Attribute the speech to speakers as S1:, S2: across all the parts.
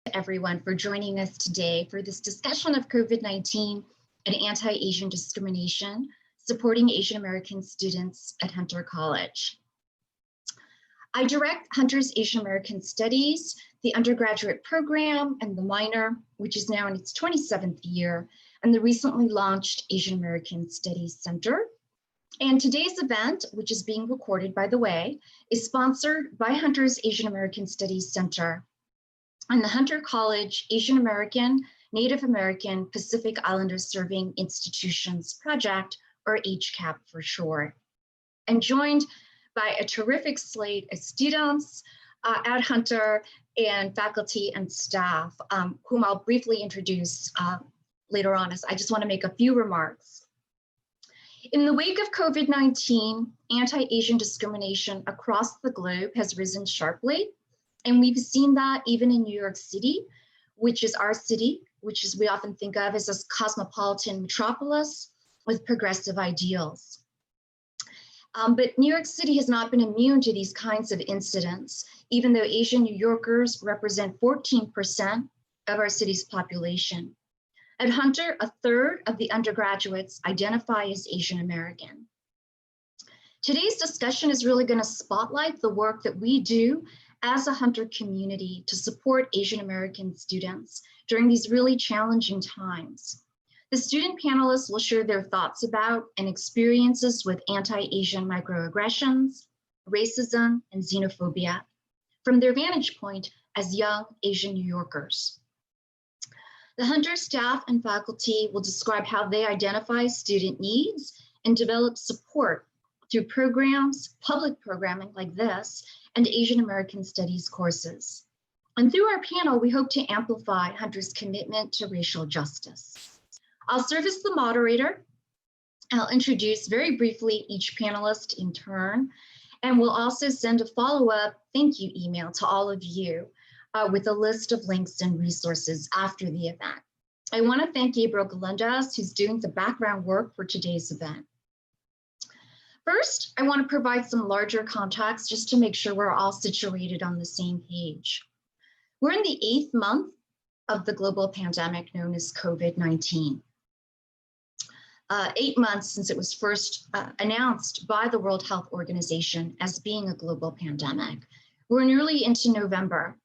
S1: everyone for joining us today for this discussion of COVID-19 and anti-Asian discrimination, supporting Asian American students at Hunter College. I direct Hunter's Asian American Studies, the undergraduate program, and the minor, which is now in its 27th year, and the recently launched Asian American Studies Center. And today's event, which is being recorded, by the way, is sponsored by Hunter's Asian American Studies Center and the Hunter College Asian American, Native American, Pacific Islanders Serving Institutions Project, or HCAP for short, and joined by a terrific slate of students at Hunter and faculty and staff, whom I'll briefly introduce later on, as I just want to make a few remarks. In the wake of COVID-19, anti-Asian discrimination across the globe has risen sharply. And we've seen that even in New York City, which is our city, which is we often think of as a cosmopolitan metropolis with progressive ideals. But New York City has not been immune to these kinds of incidents, even though Asian New Yorkers represent 14% of our city's population. At Hunter, a third of the undergraduates identify as Asian American. Today's discussion is really going to spotlight the work that we do as a Hunter community to support Asian American students during these really challenging times. The student panelists will share their thoughts about and experiences with anti-Asian microaggressions, racism, and xenophobia from their vantage point as young Asian New Yorkers. The Hunter staff and faculty will describe how they identify student needs and develop support through programs, public programming like this, and Asian American Studies courses. And through our panel, we hope to amplify Hunter's commitment to racial justice. I'll serve as the moderator. I'll introduce very briefly each panelist in turn, and we'll also send a follow-up thank you email to all of you with a list of links and resources after the event. I want to thank Gabriel Galundas, who's doing the background work for today's event. First, I want to provide some larger context just to make sure we're all situated on the same page. We're in the 8th month of the global pandemic known as COVID-19. 8 months since it was first announced by the World Health Organization as being a global pandemic. We're nearly into November.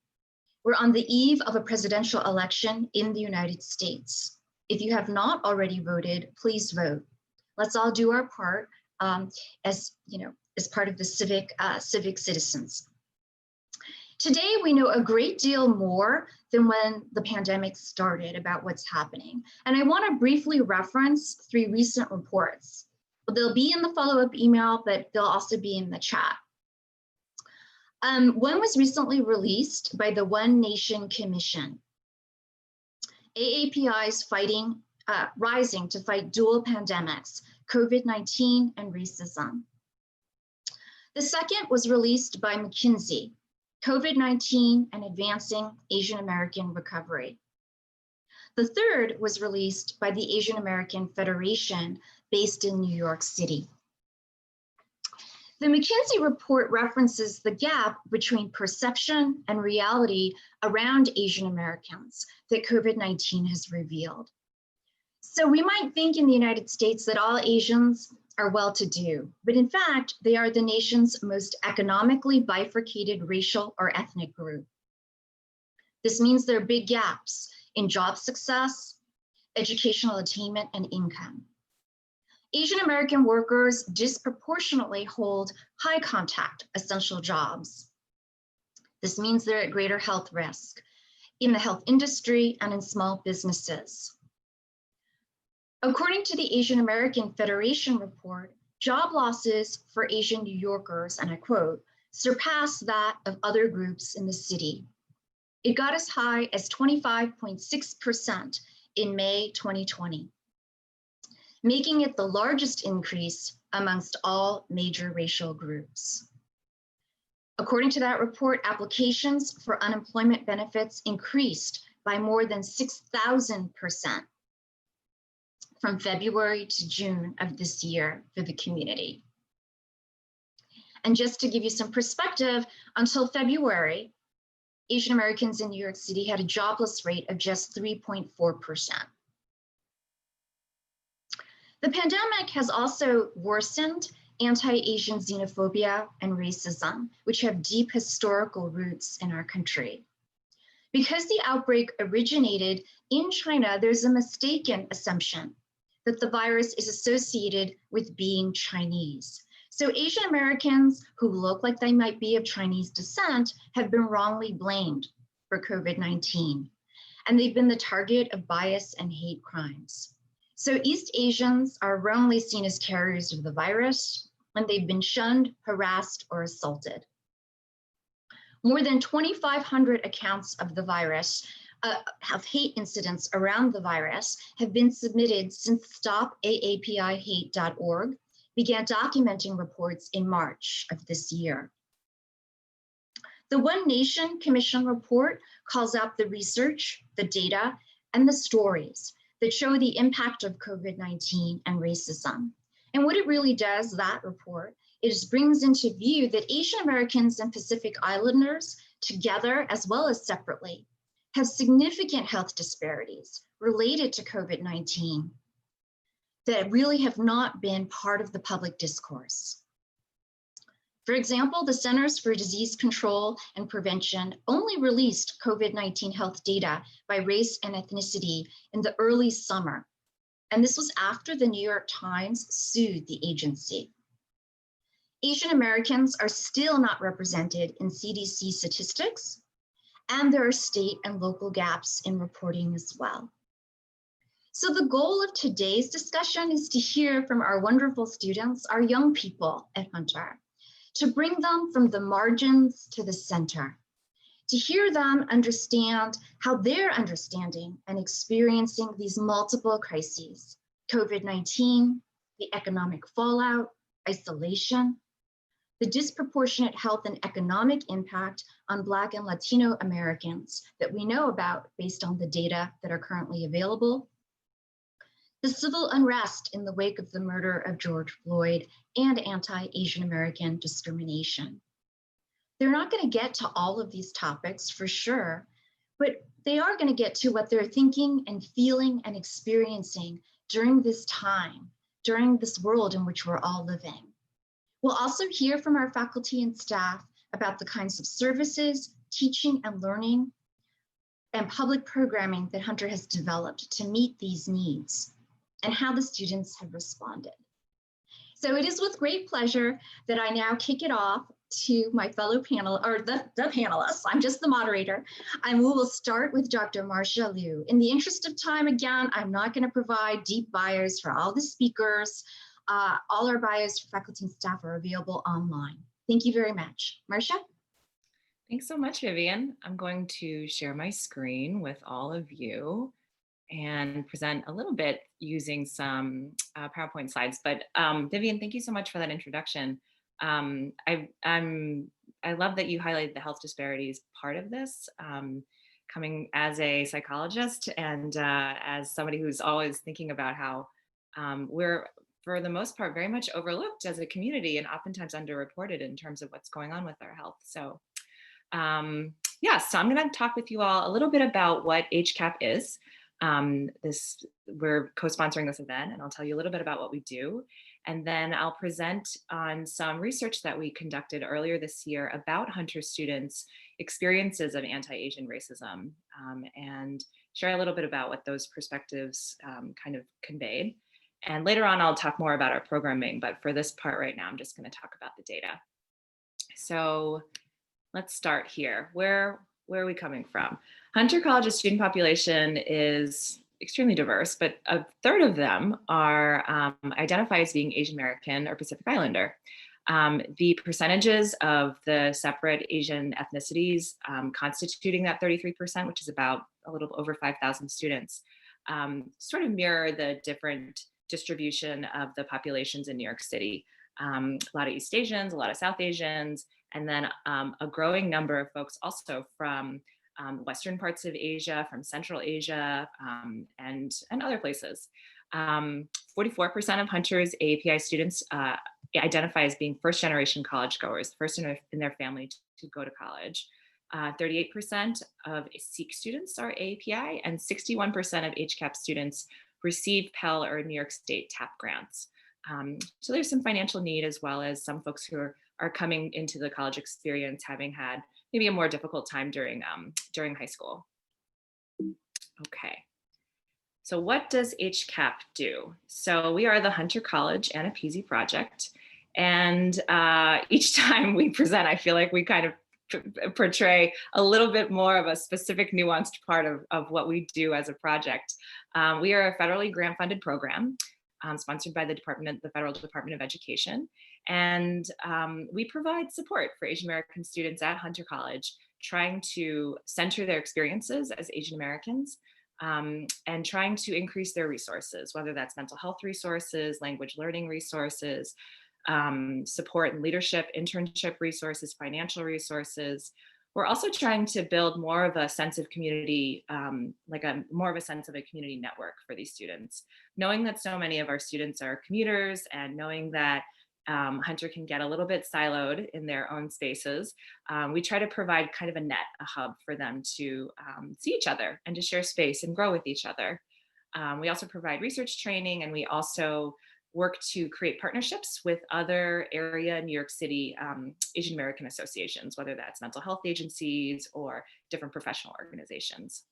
S1: We're on the eve of a presidential election in the United States. If you have not already voted, please vote. Let's all do our part as part of the civic citizens. Today, we know a great deal more than when the pandemic started about what's happening. And I want to briefly reference 3 recent reports. They'll be in the follow-up email, but they'll also be in the chat. One was recently released by the One Nation Commission. AAPI's rising to fight dual pandemics, COVID-19 and racism. The second was released by McKinsey, COVID-19 and Advancing Asian American Recovery. The third was released by the Asian American Federation based in New York City. The McKinsey report references the gap between perception and reality around Asian Americans that COVID-19 has revealed. So we might think in the United States that all Asians are well-to-do, but in fact, they are the nation's most economically bifurcated racial or ethnic group. This means there are big gaps in job success, educational attainment, and income. Asian American workers disproportionately hold high contact essential jobs. This means they're at greater health risk in the health industry and in small businesses. According to the Asian American Federation report, job losses for Asian New Yorkers, and I quote, surpass that of other groups in the city. It got as high as 25.6% in May 2020, making it the largest increase amongst all major racial groups. According to that report, applications for unemployment benefits increased by more than 6,000% from February to June of this year for the community. And just to give you some perspective, until February, Asian Americans in New York City had a jobless rate of just 3.4%. The pandemic has also worsened anti-Asian xenophobia and racism, which have deep historical roots in our country. Because the outbreak originated in China, there's a mistaken assumption that the virus is associated with being Chinese. So Asian Americans who look like they might be of Chinese descent have been wrongly blamed for COVID-19, and they've been the target of bias and hate crimes. So East Asians are wrongly seen as carriers of the virus, and they've been shunned, harassed, or assaulted. More than 2,500 accounts of the virus, of hate incidents around the virus, have been submitted since StopAAPIHate.org began documenting reports in March of this year. The One Nation Commission report calls out the research, the data, and the stories that show the impact of COVID-19 and racism. And what it really does, that report, is brings into view that Asian Americans and Pacific Islanders, together as well as separately, have significant health disparities related to COVID-19 that really have not been part of the public discourse. For example, the Centers for Disease Control and Prevention only released COVID-19 health data by race and ethnicity in the early summer. And this was after the New York Times sued the agency. Asian Americans are still not represented in CDC statistics, and there are state and local gaps in reporting as well. So the goal of today's discussion is to hear from our wonderful students, our young people at Hunter, to bring them from the margins to the center, to hear them understand how they're understanding and experiencing these multiple crises: COVID-19, the economic fallout, isolation, the disproportionate health and economic impact on Black and Latino Americans that we know about based on the data that are currently available, the civil unrest in the wake of the murder of George Floyd, and anti-Asian American discrimination. They're not going to get to all of these topics for sure, but they are going to get to what they're thinking and feeling and experiencing during this time, during this world in which we're all living. We'll also hear from our faculty and staff about the kinds of services, teaching and learning, and public programming that Hunter has developed to meet these needs, and how the students have responded. So it is with great pleasure that I now kick it off to my fellow panel, or the panelists. I'm just the moderator. And we will start with Dr. Marcia Liu. In the interest of time, again, I'm not going to provide deep bios for all the speakers. All our bios for faculty and staff are available online. Thank you very much. Marcia?
S2: Thanks so much, Vivian. I'm going to share my screen with all of you and present a little bit using some PowerPoint slides. But Vivian, thank you so much for that introduction. I love that you highlighted the health disparities part of this. Coming as a psychologist and as somebody who's always thinking about how we're, for the most part, very much overlooked as a community and oftentimes underreported in terms of what's going on with our health. So yeah, so I'm going to talk with you all a little bit about what HCAP is. We're co-sponsoring this event, and I'll tell you a little bit about what we do. And then I'll present on some research that we conducted earlier this year about Hunter students' experiences of anti-Asian racism, and share a little bit about what those perspectives kind of conveyed. And later on, I'll talk more about our programming, but for this part right now, I'm just going to talk about the data. So let's start here. Where are we coming from? Hunter College's student population is extremely diverse, but a third of them are identify as being Asian American or Pacific Islander. The percentages of the separate Asian ethnicities constituting that 33%, which is about a little over 5,000 students, sort of mirror the different distribution of the populations in New York City. A lot of East Asians, a lot of South Asians, and then a growing number of folks also from Western parts of Asia, from Central Asia, and other places. 44% of Hunter's AAPI students identify as being first-generation college goers, first in their family to go to college. 38% of SEEK students are AAPI, and 61% of HCAP students receive Pell or New York State TAP grants. So there's some financial need, as well as some folks who are coming into the college experience having had maybe a more difficult time during high school. Okay. So what does HCAP do? So we are the Hunter College AANAPISI project. And each time we present, I feel like we kind of portray a little bit more of a specific nuanced part of what we do as a project. We are a federally grant funded program sponsored by the Federal Department of Education. And we provide support for Asian American students at Hunter College, trying to center their experiences as Asian Americans and trying to increase their resources, whether that's mental health resources, language learning resources, support and leadership, internship resources, financial resources. We're also trying to build more of a sense of community, more of a sense of a community network for these students. Knowing that so many of our students are commuters, and knowing that Hunter can get a little bit siloed in their own spaces, we try to provide kind of a hub for them to see each other and to share space and grow with each other. We also provide research training, and we also work to create partnerships with other area New York City Asian American associations, whether that's mental health agencies or different professional organizations.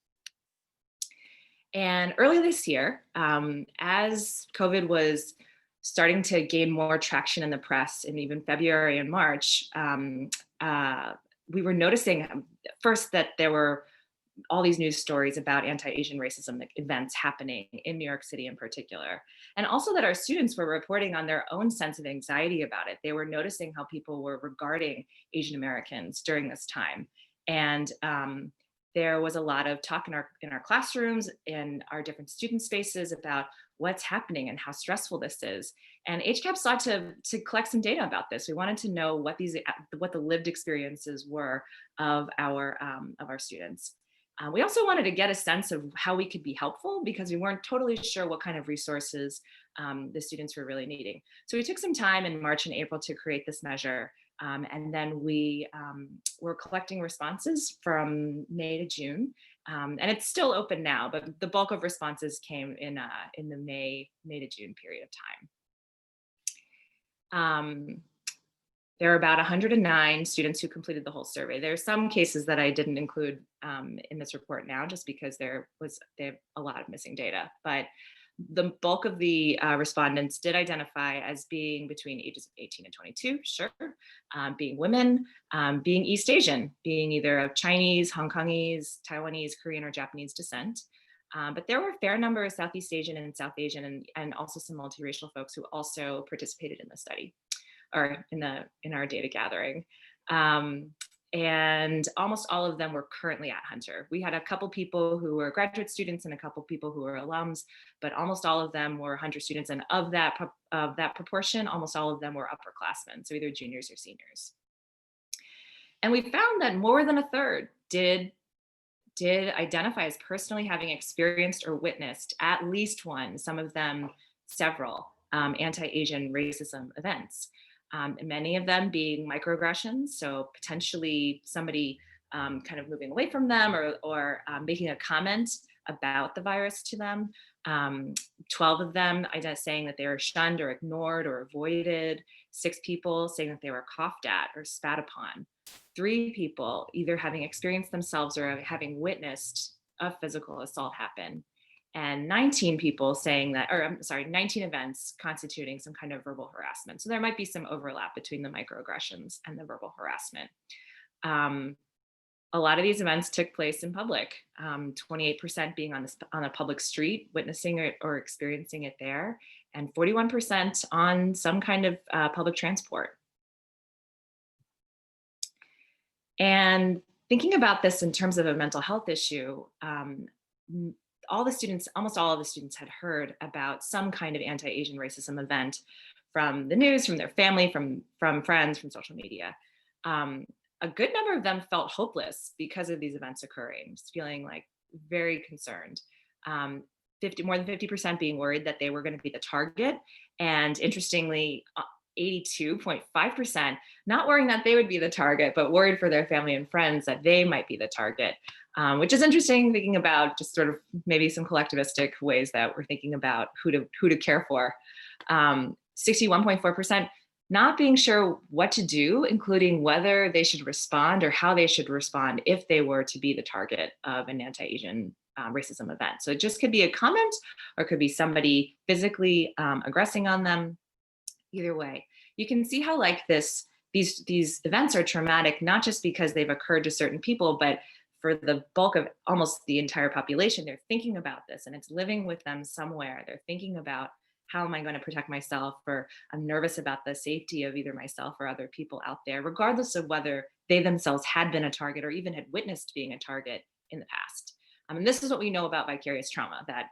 S2: And early this year, as COVID was starting to gain more traction in the press in even February and March, we were noticing first that there were all these news stories about anti-Asian racism events happening in New York City in particular. And also that our students were reporting on their own sense of anxiety about it. They were noticing how people were regarding Asian Americans during this time. And there was a lot of talk in our classrooms, in our different student spaces, about what's happening and how stressful this is. And HCAP sought to collect some data about this. We wanted to know what the lived experiences were of our students. We also wanted to get a sense of how we could be helpful, because we weren't totally sure what kind of resources the students were really needing. So we took some time in March and April to create this measure. And then we were collecting responses from May to June. And it's still open now, but the bulk of responses came in the May to June period of time. There are about 109 students who completed the whole survey. There are some cases that I didn't include in this report now, just because there was a lot of missing data. But the bulk of the respondents did identify as being between ages of 18 and 22, sure, being women, being East Asian, being either of Chinese, Hong Kongese, Taiwanese, Korean, or Japanese descent. But there were a fair number of Southeast Asian and South Asian and also some multiracial folks who also participated in the study, or in our data gathering. And almost all of them were currently at Hunter. We had a couple people who were graduate students and a couple people who were alums, but almost all of them were Hunter students. And of that proportion, almost all of them were upperclassmen, so either juniors or seniors. And we found that more than a third did identify as personally having experienced or witnessed at least one, some of them several, anti-Asian racism events. Many of them being microaggressions, so potentially somebody kind of moving away from them or making a comment about the virus to them. 12 of them saying that they were shunned or ignored or avoided. 6 people saying that they were coughed at or spat upon. 3 people either having experienced themselves or having witnessed a physical assault happen. And 19 people saying that, 19 events constituting some kind of verbal harassment. So there might be some overlap between the microaggressions and the verbal harassment. A lot of these events took place in public, 28% being on a public street, witnessing it or experiencing it there, and 41% on some kind of public transport. And thinking about this in terms of a mental health issue, almost all of the students had heard about some kind of anti-Asian racism event from the news, from their family, from friends, from social media. A good number of them felt hopeless because of these events occurring, just feeling like very concerned. More than 50% being worried that they were going to be the target. And interestingly, 82.5%, not worrying that they would be the target, but worried for their family and friends that they might be the target, which is interesting, thinking about just sort of maybe some collectivistic ways that we're thinking about who to care for. 61.4% not being sure what to do, including whether they should respond or how they should respond if they were to be the target of an anti-Asian racism event. So it just could be a comment, or it could be somebody physically aggressing on them. Either way, you can see how like these events are traumatic, not just because they've occurred to certain people, but for the bulk of almost the entire population, they're thinking about this and it's living with them somewhere. They're thinking about, how am I going to protect myself? Or I'm nervous about the safety of either myself or other people out there, regardless of whether they themselves had been a target or even had witnessed being a target in the past. And this is what we know about vicarious trauma, that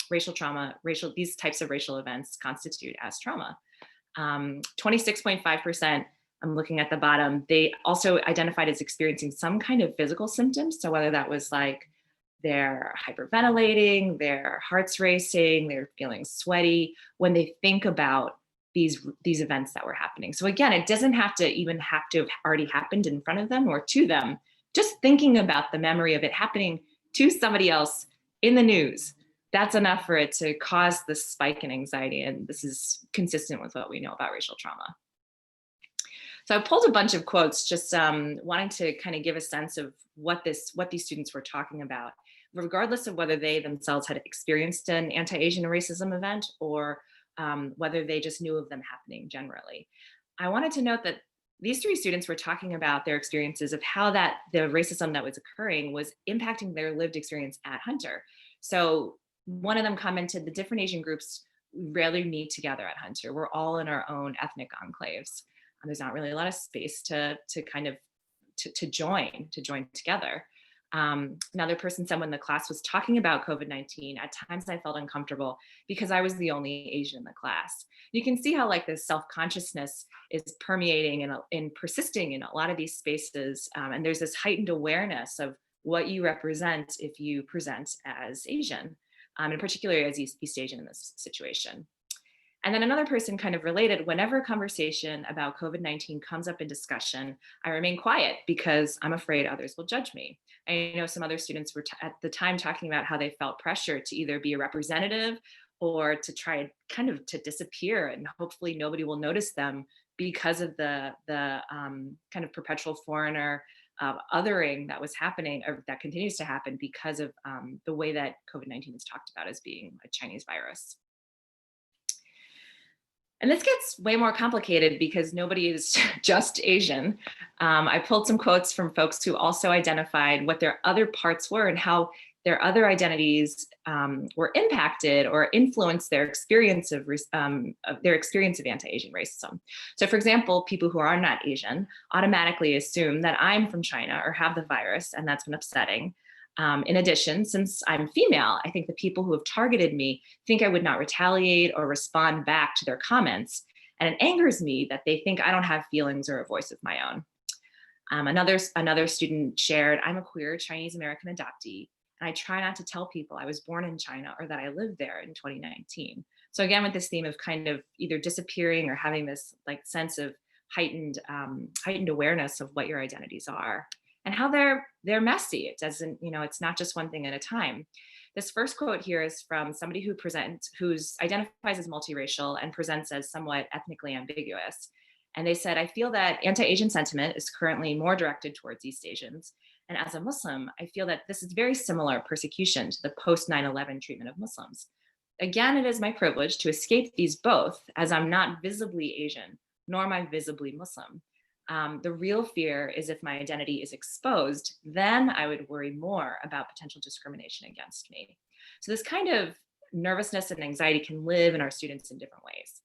S2: racial trauma, these types of racial events constitute as trauma. 26.5%, I'm looking at the bottom, they also identified as experiencing some kind of physical symptoms. So whether that was like they're hyperventilating, their heart's racing, they're feeling sweaty when they think about these events that were happening. So again, it doesn't have to have already happened in front of them or to them. Just thinking about the memory of it happening to somebody else in the news, that's enough for it to cause this spike in anxiety. And this is consistent with what we know about racial trauma. So I pulled a bunch of quotes, just wanting to kind of give a sense of what these students were talking about, regardless of whether they themselves had experienced an anti-Asian racism event or whether they just knew of them happening generally. I wanted to note that these three students were talking about their experiences of how the racism that was occurring was impacting their lived experience at Hunter. So one of them commented, the different Asian groups rarely meet together at Hunter. We're all in our own ethnic enclaves. There's not really a lot of space to join together. Another person said, when the class was talking about COVID-19, at times I felt uncomfortable because I was the only Asian in the class. You can see how like this self-consciousness is permeating and persisting in a lot of these spaces. And there's this heightened awareness of what you represent if you present as Asian, and particularly as East Asian in this situation. And then another person kind of related, whenever a conversation about COVID-19 comes up in discussion, I remain quiet because I'm afraid others will judge me. I know some other students were at the time talking about how they felt pressure to either be a representative or to try kind of to disappear, and hopefully nobody will notice them because of the kind of perpetual foreigner othering that was happening, or that continues to happen because of the way that COVID-19 is talked about as being a Chinese virus. And this gets way more complicated because nobody is just Asian. I pulled some quotes from folks who also identified what their other parts were and how their other identities were impacted or influenced their experience of anti-Asian racism. So for example, people who are not Asian automatically assume that I'm from China or have the virus, and that's been upsetting. In addition, since I'm female, I think the people who have targeted me think I would not retaliate or respond back to their comments. And it angers me that they think I don't have feelings or a voice of my own. Another student shared, I'm a queer Chinese American adoptee, and I try not to tell people I was born in China or that I lived there in 2019. So again, with this theme of kind of either disappearing or having this like sense of heightened awareness of what your identities are. And how they're messy. It doesn't, it's not just one thing at a time. This first quote here is from somebody who identifies as multiracial and presents as somewhat ethnically ambiguous. And they said, I feel that anti-Asian sentiment is currently more directed towards East Asians. And as a Muslim, I feel that this is very similar persecution to the post 9/11 treatment of Muslims. Again, it is my privilege to escape these both, as I'm not visibly Asian, nor am I visibly Muslim. The real fear is if my identity is exposed, then I would worry more about potential discrimination against me. So this kind of nervousness and anxiety can live in our students in different ways.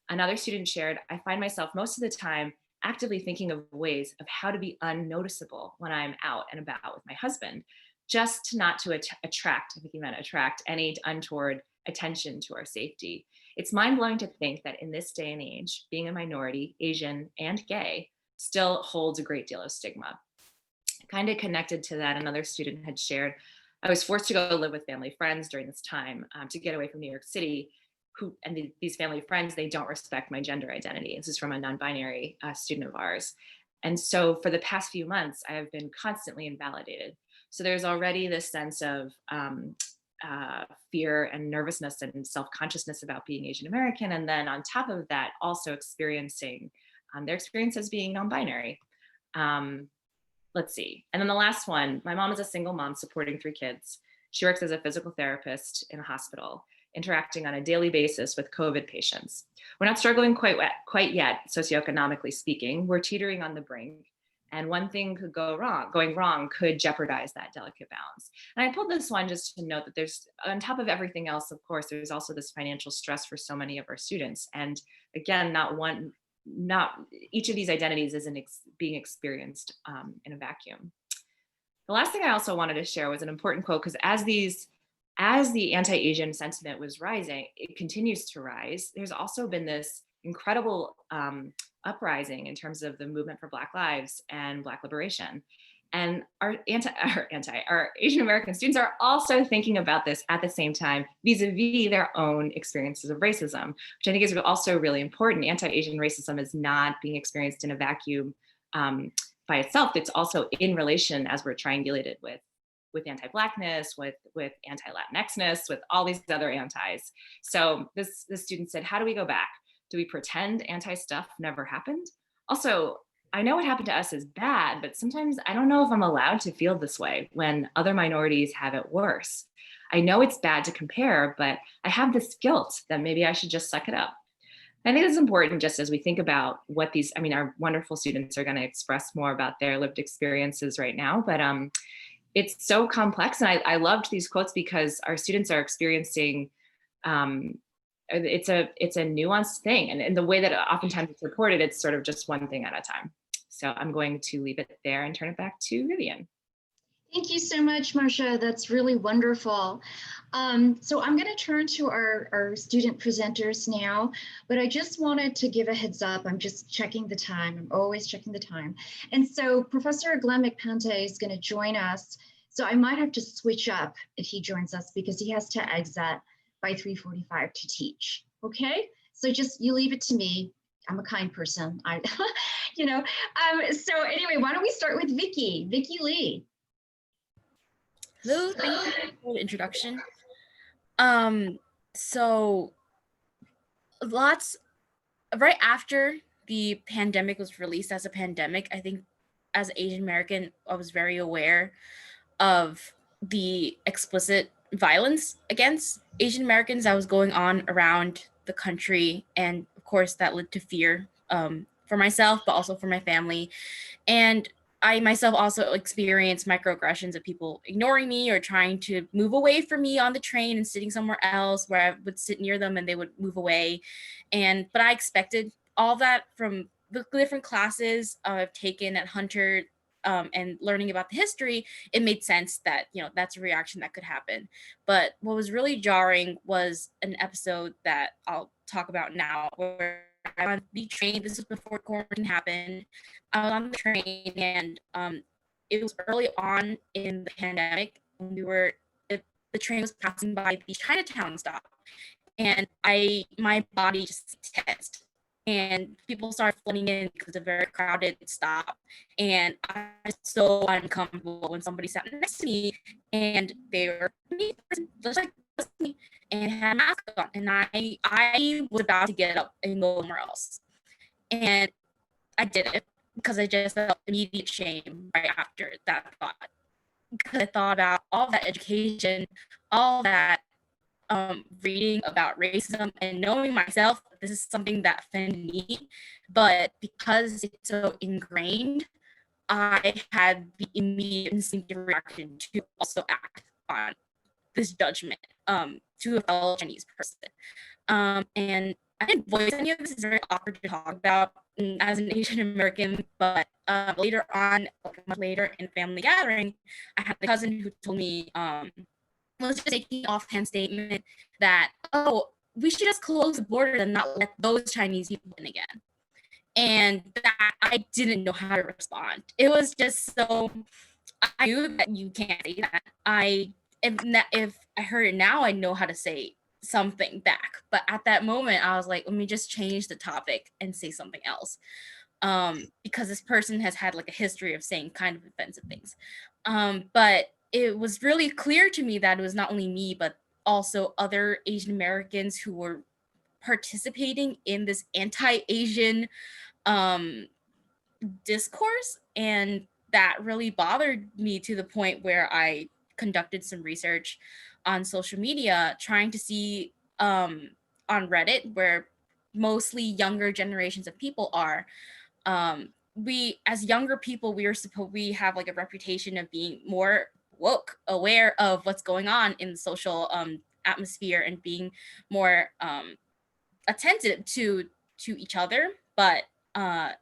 S2: Another student shared, I find myself most of the time actively thinking of ways of how to be unnoticeable when I'm out and about with my husband, just not to attract, I think he meant attract, any untoward attention to our safety. It's mind-blowing to think that in this day and age, being a minority, Asian, and gay still holds a great deal of stigma. Kind of connected to that, another student had shared, I was forced to go live with family friends during this time to get away from New York City. these family friends, they don't respect my gender identity. This is from a non-binary student of ours. And so for the past few months, I have been constantly invalidated. So there's already this sense of fear and nervousness and self-consciousness about being Asian American. And then on top of that, also experiencing their experience as being non-binary. Let's see. And then the last one, my mom is a single mom supporting 3 kids. She works as a physical therapist in a hospital, interacting on a daily basis with COVID patients. We're not struggling quite yet, socioeconomically speaking. We're teetering on the brink. And one thing could going wrong could jeopardize that delicate balance. And I pulled this one just to note that there's, on top of everything else, of course, there's also this financial stress for so many of our students. And again, not each of these identities isn't being experienced in a vacuum. The last thing I also wanted to share was an important quote, because as the anti-Asian sentiment was rising, it continues to rise. There's also been this incredible uprising in terms of the movement for Black lives and Black liberation. And our Asian American students are also thinking about this at the same time, vis-a-vis their own experiences of racism, which I think is also really important. Anti-Asian racism is not being experienced in a vacuum by itself. It's also in relation as we're triangulated with anti-Blackness, with anti-Latinxness, with all these other antis. So this student said, how do we go back? Do we pretend anti-stuff never happened? Also, I know what happened to us is bad, but sometimes I don't know if I'm allowed to feel this way when other minorities have it worse. I know it's bad to compare, but I have this guilt that maybe I should just suck it up. I think it's important just as we think about what our wonderful students are going to express more about their lived experiences right now, but it's so complex. And I loved these quotes because our students are experiencing, it's a nuanced thing. And in the way that oftentimes it's reported, it's sort of just one thing at a time. So I'm going to leave it there and turn it back to Vivian.
S1: Thank you so much, Marcia. That's really wonderful. So I'm going to turn to our student presenters now, but I just wanted to give a heads up. I'm just checking the time. I'm always checking the time. And so Professor Glenn McPante is going to join us. So I might have to switch up if he joins us because he has to exit by 3:45 to teach. Okay? So just you leave it to me. I'm a kind person. So anyway, why don't we start with Vicki Lee.
S3: Hello, thank you for the introduction. So right after the pandemic was released as a pandemic, I think as an Asian American, I was very aware of the explicit violence against Asian Americans that was going on around the country. And of course that led to fear for myself, but also for my family. And I myself also experienced microaggressions of people ignoring me or trying to move away from me on the train and sitting somewhere else where I would sit near them and they would move away. But I expected all that from the different classes I've taken at Hunter and learning about the history. It made sense that, that's a reaction that could happen. But what was really jarring was an episode that I'll talk about now where I was on the train. This was before quarantine happened. I was on the train and it was early on in the pandemic. The train was passing by the Chinatown stop and my body just tensed and people started flooding in because it's a very crowded stop. And I was so uncomfortable when somebody sat next to me and they were just like me and had a mask on. And I was about to get up and go somewhere else. And I did it because I just felt immediate shame right after that thought. Because I thought about all that education, all that reading about racism and knowing myself that this is something that offended me. But because it's so ingrained, I had the immediate instinctive reaction to also act on this judgment to a fellow Chinese person. And I didn't voice any of this. It's very awkward to talk about as an Asian American, but later on, like a month later in family gathering, I had a cousin who told me, was just making offhand statement that, oh, we should just close the border and not let those Chinese people in again. And that I didn't know how to respond. It was just so, I knew that you can't say that. If I heard it now, I know how to say something back. But at that moment, I was like, let me just change the topic and say something else. Because this person has had like a history of saying kind of offensive things. But it was really clear to me that it was not only me, but also other Asian Americans who were participating in this anti-Asian discourse. And that really bothered me to the point where I conducted some research on social media, trying to see on Reddit, where mostly younger generations of people are. We, as younger people, we have like a reputation of being more woke, aware of what's going on in the social atmosphere, and being more attentive to each other. But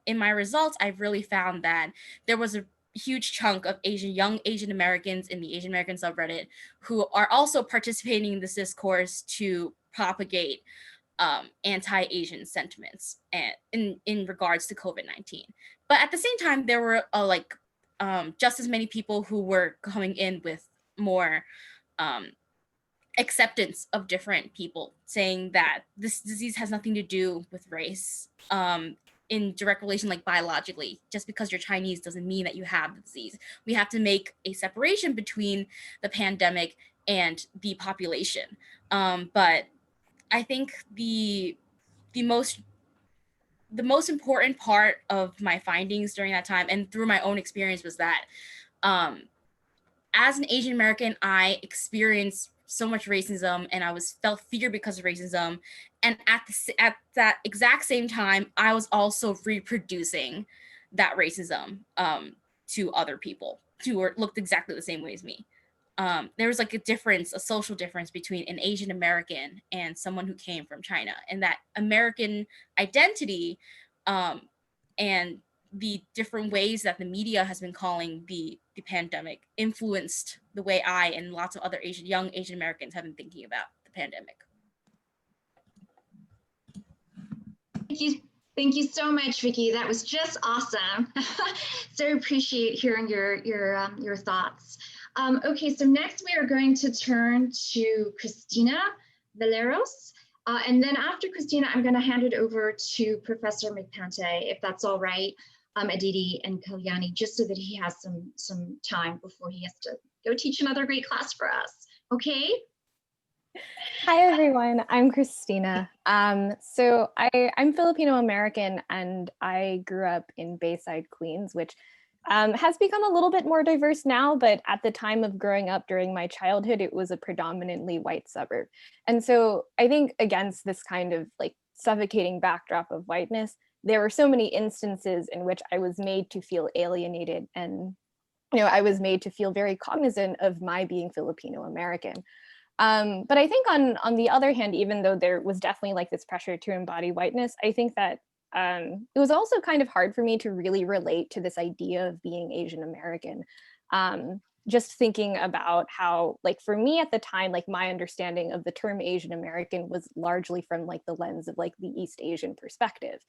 S3: in my results, I've really found that there was a huge chunk of young Asian Americans in the Asian American subreddit who are also participating in this discourse to propagate anti-Asian sentiments and in regards to COVID-19. But at the same time, there were just as many people who were coming in with more acceptance of different people, saying that this disease has nothing to do with race, in direct relation, like biologically. Just because you're Chinese doesn't mean that you have the disease. We have to make a separation between the pandemic and the population. But I think the most important part of my findings during that time and through my own experience was that as an Asian American, I experienced so much racism, and I felt fear because of racism. And at that exact same time, I was also reproducing that racism to other people who looked exactly the same way as me. There was like a social difference between an Asian American and someone who came from China, and that American identity and the different ways that the media has been calling the pandemic influenced the way I and lots of other young Asian Americans have been thinking about the pandemic.
S1: Thank you so much, Vicky. That was just awesome. So appreciate hearing your thoughts. Okay, so next we are going to turn to Cristina Valeros. And then after Cristina, I'm going to hand it over to Professor McPante, if that's all right, Aditi and Kalyani, just so that he has some time before he has to go teach another great class for us. Okay?
S4: Hi, everyone. I'm Christina. So I'm Filipino American, and I grew up in Bayside, Queens, which has become a little bit more diverse now, but at the time of growing up during my childhood, it was a predominantly white suburb. And so I think against this kind of like suffocating backdrop of whiteness, there were so many instances in which I was made to feel alienated, and I was made to feel very cognizant of my being Filipino American. But I think on the other hand, even though there was definitely like this pressure to embody whiteness, I think that it was also kind of hard for me to really relate to this idea of being Asian American. Just thinking about how, like, for me at the time, like my understanding of the term Asian American was largely from like the lens of like the East Asian perspective.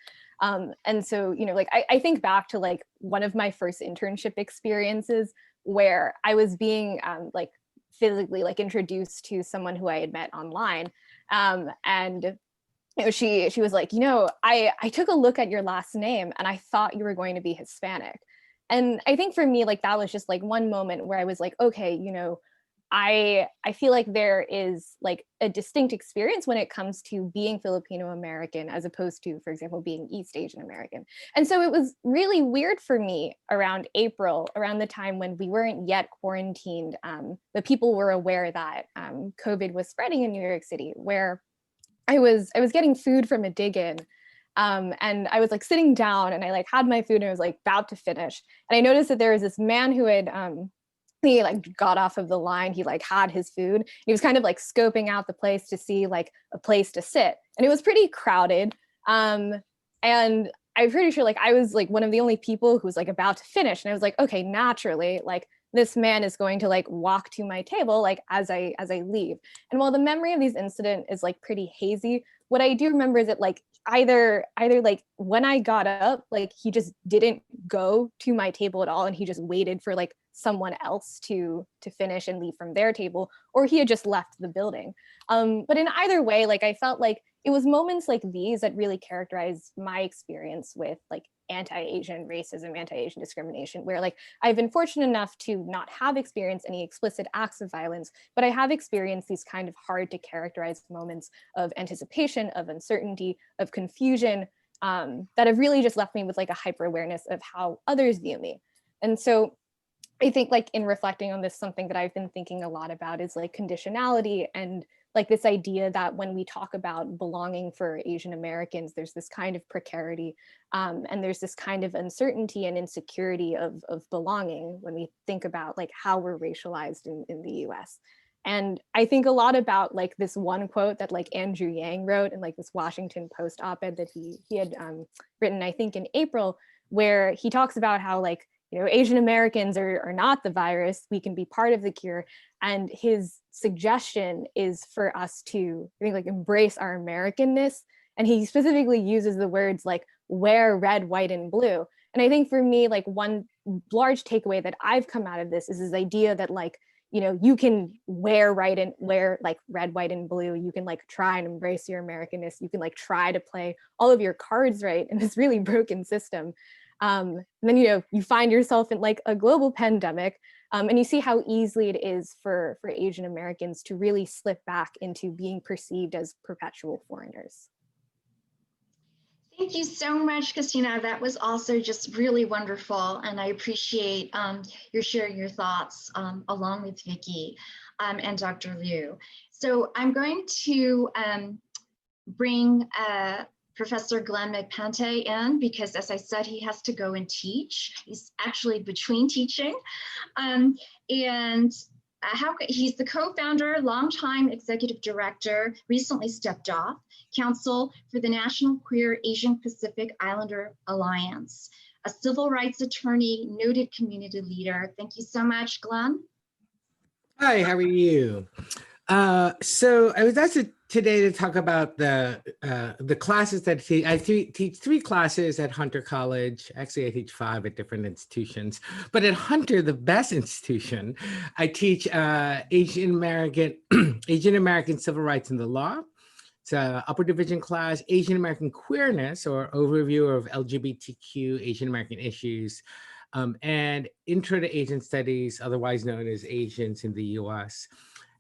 S4: And so, like I think back to like one of my first internship experiences where I was being like physically like introduced to someone who I had met online. And she was like, I took a look at your last name and I thought you were going to be Hispanic. And I think for me, like that was just like one moment where I was like, okay, I feel like there is like a distinct experience when it comes to being Filipino American as opposed to, for example, being East Asian American. And so it was really weird for me around April, around the time when we weren't yet quarantined, but people were aware that COVID was spreading in New York City, where I was getting food from a dig-in. And I was like sitting down and I like had my food and I was like about to finish. And I noticed that there was this man who had, he like got off of the line. He like had his food. He was kind of like scoping out the place to see like a place to sit. And it was pretty crowded. And I'm pretty sure like I was like one of the only people who was like about to finish. And I was like, okay, naturally, like this man is going to like walk to my table like as I leave. And while the memory of these incident is like pretty hazy, what I do remember is that like either like when I got up, like he just didn't go to my table at all, and he just waited for like someone else to finish and leave from their table, or he had just left the building. But in either way, like I felt like it was moments like these that really characterized my experience with like anti-Asian racism, anti-Asian discrimination, where like I've been fortunate enough to not have experienced any explicit acts of violence, but I have experienced these kind of hard to characterize moments of anticipation, of uncertainty, of confusion, that have really just left me with like a hyper awareness of how others view me. And so I think like in reflecting on this, something that I've been thinking a lot about is like conditionality, and like this idea that when we talk about belonging for Asian Americans, there's this kind of precarity, and there's this kind of uncertainty and insecurity of belonging when we think about like how we're racialized in the US. And I think a lot about like this one quote that like Andrew Yang wrote in like this Washington Post op-ed that he had written, I think in April, where he talks about how like, you know, Asian Americans are not the virus, we can be part of the cure. And his suggestion is for us to, I think, like embrace our Americanness. And he specifically uses the words like wear red, white, and blue. And I think for me, like one large takeaway that I've come out of this is this idea that like, you know, you can wear like red, white, and blue. You can like try and embrace your Americanness. You can like try to play all of your cards right in this really broken system. And then, you know, you find yourself in like a global pandemic, and you see how easily it is for Asian Americans to really slip back into being perceived as perpetual foreigners.
S1: Thank you so much, Christina. That was also just really wonderful. And I appreciate your sharing your thoughts along with Vicki and Dr. Liu. So I'm going to bring Professor Glenn McPente in, because as I said, he has to go and teach. He's actually between teaching. He's the co-founder, longtime executive director, recently stepped off, counsel for the National Queer Asian Pacific Islander Alliance, a civil rights attorney, noted community leader. Thank you so much, Glenn.
S5: Hi, how are you? So I was asked today to talk about the classes that I teach 3 classes at Hunter College. Actually, I teach 5 at different institutions. But at Hunter, the best institution, I teach Asian American Civil Rights and the Law. It's an upper division class, Asian American Queerness, or overview of LGBTQ Asian American issues, and Intro to Asian Studies, otherwise known as Asians in the US.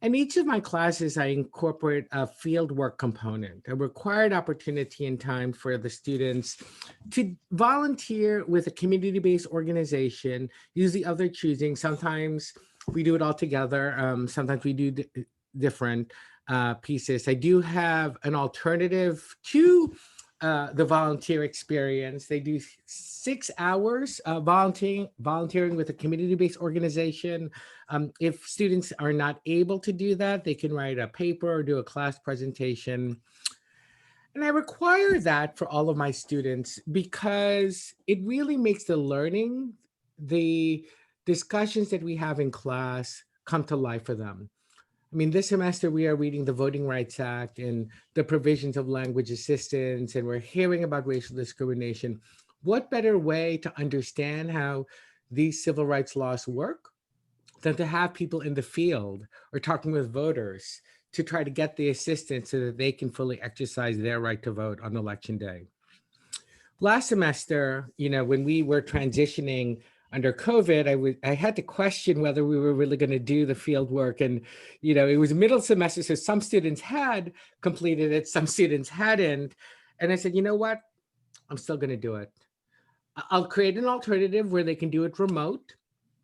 S5: In each of my classes, I incorporate a fieldwork component, a required opportunity and time for the students to volunteer with a community-based organization, usually of their choosing. Sometimes we do it all together. Sometimes we do different pieces. I do have an alternative to the volunteer experience. They do 6 hours volunteering with a community-based organization. If students are not able to do that, they can write a paper or do a class presentation. And I require that for all of my students because it really makes the learning, the discussions that we have in class come to life for them. I mean, this semester we are reading the Voting Rights Act and the provisions of language assistance, and we're hearing about racial discrimination. What better way to understand how these civil rights laws work than to have people in the field or talking with voters to try to get the assistance so that they can fully exercise their right to vote on election day. Last semester, you know, when we were transitioning under COVID, I had to question whether we were really going to do the field work. And, you know, it was middle semester, so some students had completed it, some students hadn't. And I said, you know what? I'm still going to do it. I'll create an alternative where they can do it remote,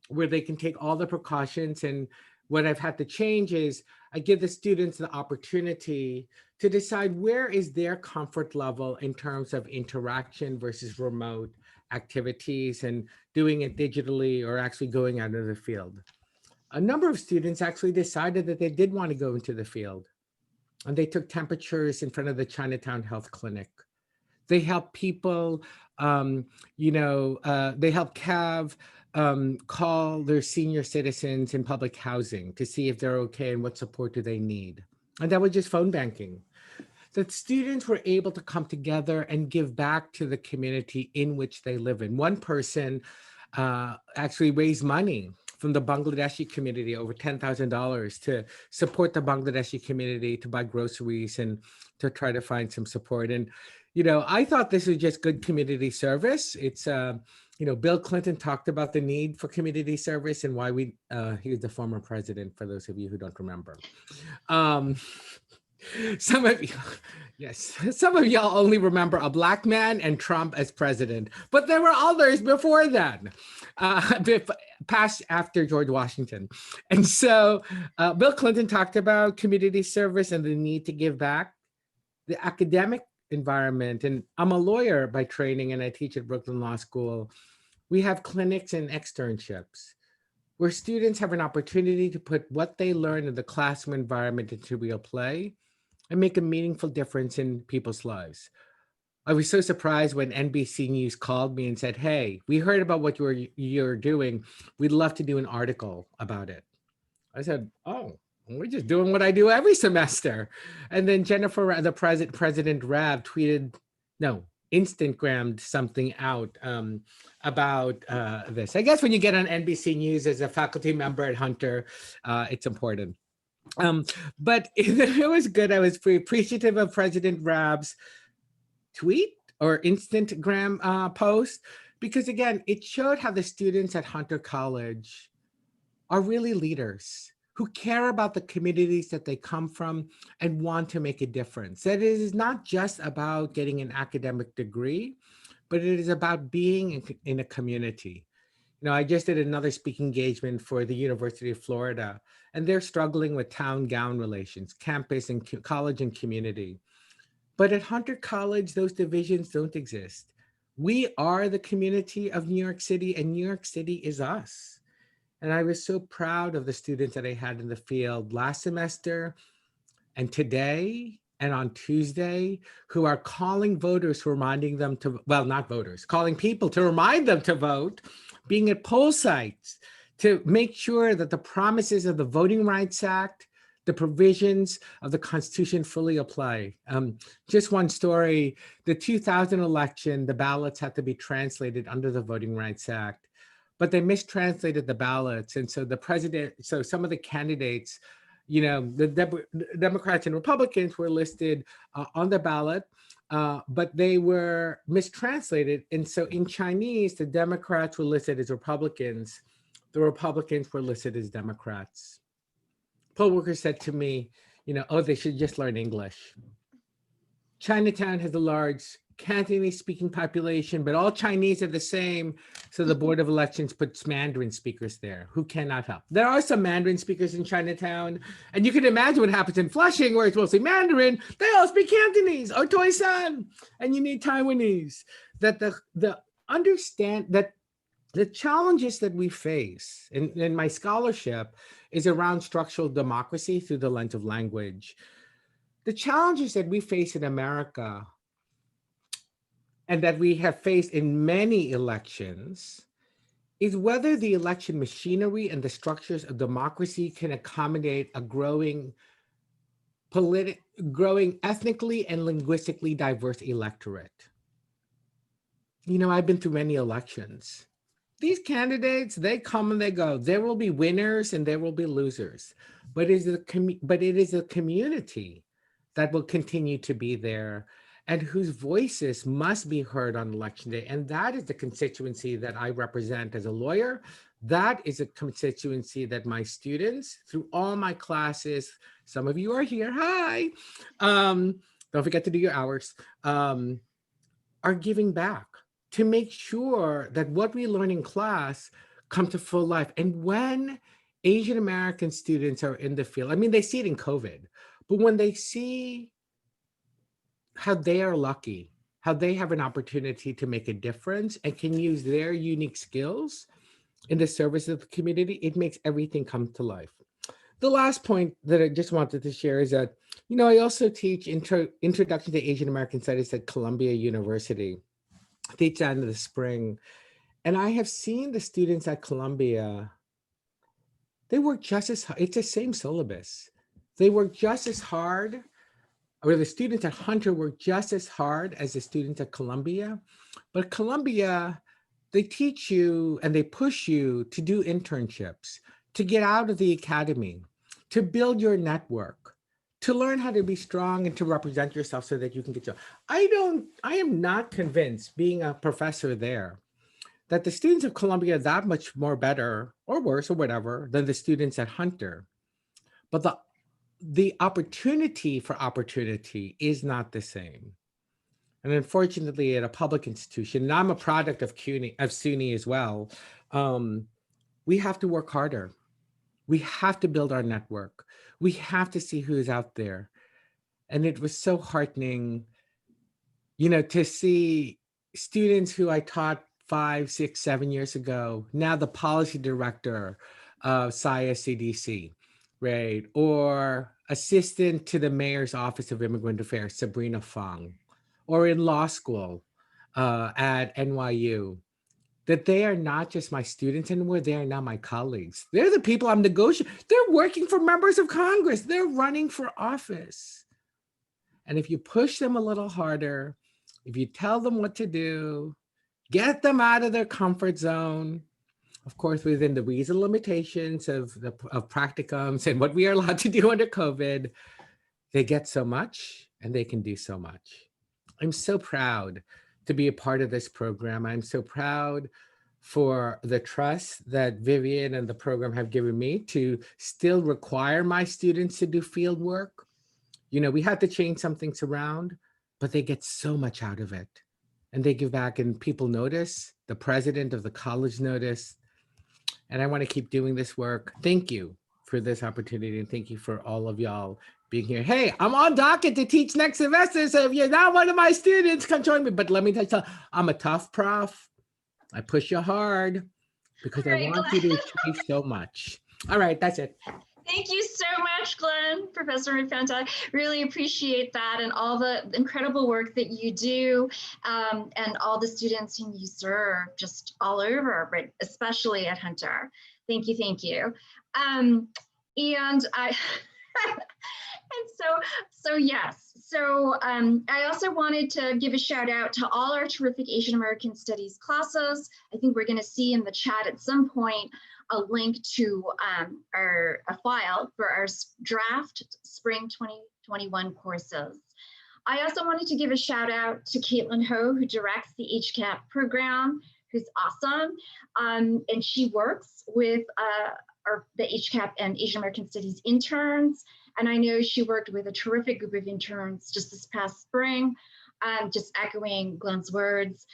S5: where they can take all the precautions. And what I've had to change is I give the students the opportunity to decide where is their comfort level in terms of interaction versus remote activities and doing it digitally or actually going out into the field. A number of students actually decided that they did want to go into the field, and they took temperatures in front of the Chinatown Health Clinic. They helped people, they helped CAV call their senior citizens in public housing to see if they're okay and what support do they need. And that was just phone banking. that students were able to come together and give back to the community in which they live in. One person actually raised money from the Bangladeshi community, over $10,000, to support the Bangladeshi community, to buy groceries and to try to find some support. And, you know, I thought this was just good community service. It's, you know, Bill Clinton talked about the need for community service and why he was the former president, for those of you who don't remember. Some of you, yes, some of y'all only remember a black man and Trump as president, but there were others before then, passed after George Washington. And so Bill Clinton talked about community service and the need to give back. The academic environment, and I'm a lawyer by training and I teach at Brooklyn Law School. We have clinics and externships where students have an opportunity to put what they learn in the classroom environment into real play and make a meaningful difference in people's lives. I was so surprised when NBC News called me and said, hey, we heard about what you're doing. We'd love to do an article about it. I said, oh, we're just doing what I do every semester. And then Jennifer, the President Rav tweeted, no, Instagrammed something out about this. I guess when you get on NBC News as a faculty member at Hunter, it's important. But it was good. I was appreciative of President Rav's tweet or Instagram post, because again, it showed how the students at Hunter College are really leaders who care about the communities that they come from and want to make a difference. That it is not just about getting an academic degree, but it is about being in a community. You know, I just did another speaking engagement for the University of Florida, and they're struggling with town-gown relations, campus and college and community. But at Hunter College, those divisions don't exist. We are the community of New York City, and New York City is us. And I was so proud of the students that I had in the field last semester and today and on Tuesday, who are calling voters, reminding them to, well, not voters, calling people to remind them to vote, being at poll sites to make sure that the promises of the Voting Rights Act, the provisions of the Constitution fully apply. Just one story, the 2000 election, the ballots had to be translated under the Voting Rights Act, but they mistranslated the ballots. And so so some of the candidates, you know, the Democrats and Republicans were listed on the ballot, but they were mistranslated. And so in Chinese, the Democrats were listed as Republicans. The Republicans were listed as Democrats. Poll workers said to me, you know, oh, they should just learn English. Chinatown has a large Cantonese speaking population, but all Chinese are the same. So the Board of Elections puts Mandarin speakers there who cannot help. There are some Mandarin speakers in Chinatown, and you can imagine what happens in Flushing, where it's mostly Mandarin. They all speak Cantonese or Toisan, and you need Taiwanese. That the challenges that we face in my scholarship is around structural democracy through the lens of language. The challenges that we face in America and that we have faced in many elections is whether the election machinery and the structures of democracy can accommodate a growing ethnically and linguistically diverse electorate. You know, I've been through many elections. These candidates, they come and they go. There will be winners and there will be losers, but it is a community that will continue to be there and whose voices must be heard on election day. And that is the constituency that I represent as a lawyer. That is a constituency that my students, through all my classes, some of you are here, hi, don't forget to do your hours, are giving back to make sure that what we learn in class come to full life. And when Asian American students are in the field, I mean, they see it in COVID, but when they see how they are lucky, how they have an opportunity to make a difference and can use their unique skills in the service of the community, it makes everything come to life. The last point that I just wanted to share is that, you know, I also teach Introduction to Asian American Studies at Columbia University. I teach that in the spring. And I have seen the students at Columbia, they work just as hard. It's the same syllabus. They work just as hard where the students at Hunter work just as hard as the students at Columbia. But Columbia, they teach you and they push you to do internships, to get out of the academy, to build your network, to learn how to be strong and to represent yourself so that you can get your. I am not convinced, being a professor there, that the students of Columbia are that much more better or worse or whatever than the students at Hunter. But the opportunity for opportunity is not the same. And unfortunately, at a public institution, and I'm a product of SUNY as well, we have to work harder. We have to build our network. We have to see who's out there. And it was so heartening, to see students who I taught 5, 6, 7 years ago, now the policy director of SIA CDC, right? Or assistant to the mayor's office of immigrant affairs, Sabrina Fong, or in law school at NYU, that they are not just my students anymore, they are now my colleagues. They're the people I'm negotiating. They're working for members of Congress. They're running for office. And if you push them a little harder, if you tell them what to do, get them out of their comfort zone, of course, within the reasonable limitations of practicums and what we are allowed to do under COVID, they get so much and they can do so much. I'm so proud to be a part of this program. I'm so proud for the trust that Vivian and the program have given me to still require my students to do field work. We had to change some things around, but they get so much out of it. And they give back and people notice, the president of the college noticed, and I want to keep doing this work. Thank you for this opportunity and thank you for all of y'all being here. Hey, I'm on docket to teach next semester, so if you're not one of my students, come join me. But let me tell you, I'm a tough prof. I push you hard because I want you to achieve so much. All right, that's it.
S1: Thank you so much, Glenn, Professor Infanta. Really appreciate that and all the incredible work that you do and all the students whom you serve just all over, but especially at Hunter. Thank you, thank you. And I, I also wanted to give a shout out to all our terrific Asian American Studies classes. I think we're going to see in the chat at some point a link to a file for our draft spring 2021 courses. I also wanted to give a shout out to Caitlin Ho, who directs the HCAP program, who's awesome. And she works with the HCAP and Asian American Studies interns. And I know she worked with a terrific group of interns just this past spring. Just echoing Glenn's words,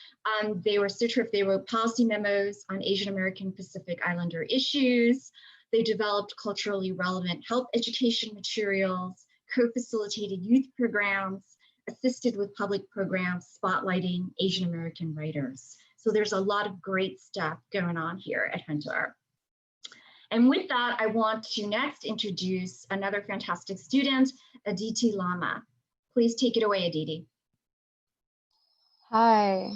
S1: they were so terrific. They wrote policy memos on Asian American Pacific Islander issues. They developed culturally relevant health education materials, co-facilitated youth programs, assisted with public programs spotlighting Asian American writers. So there's a lot of great stuff going on here at Hunter. And with that, I want to next introduce another fantastic student, Aditi Lama. Please take it away, Aditi.
S6: Hi,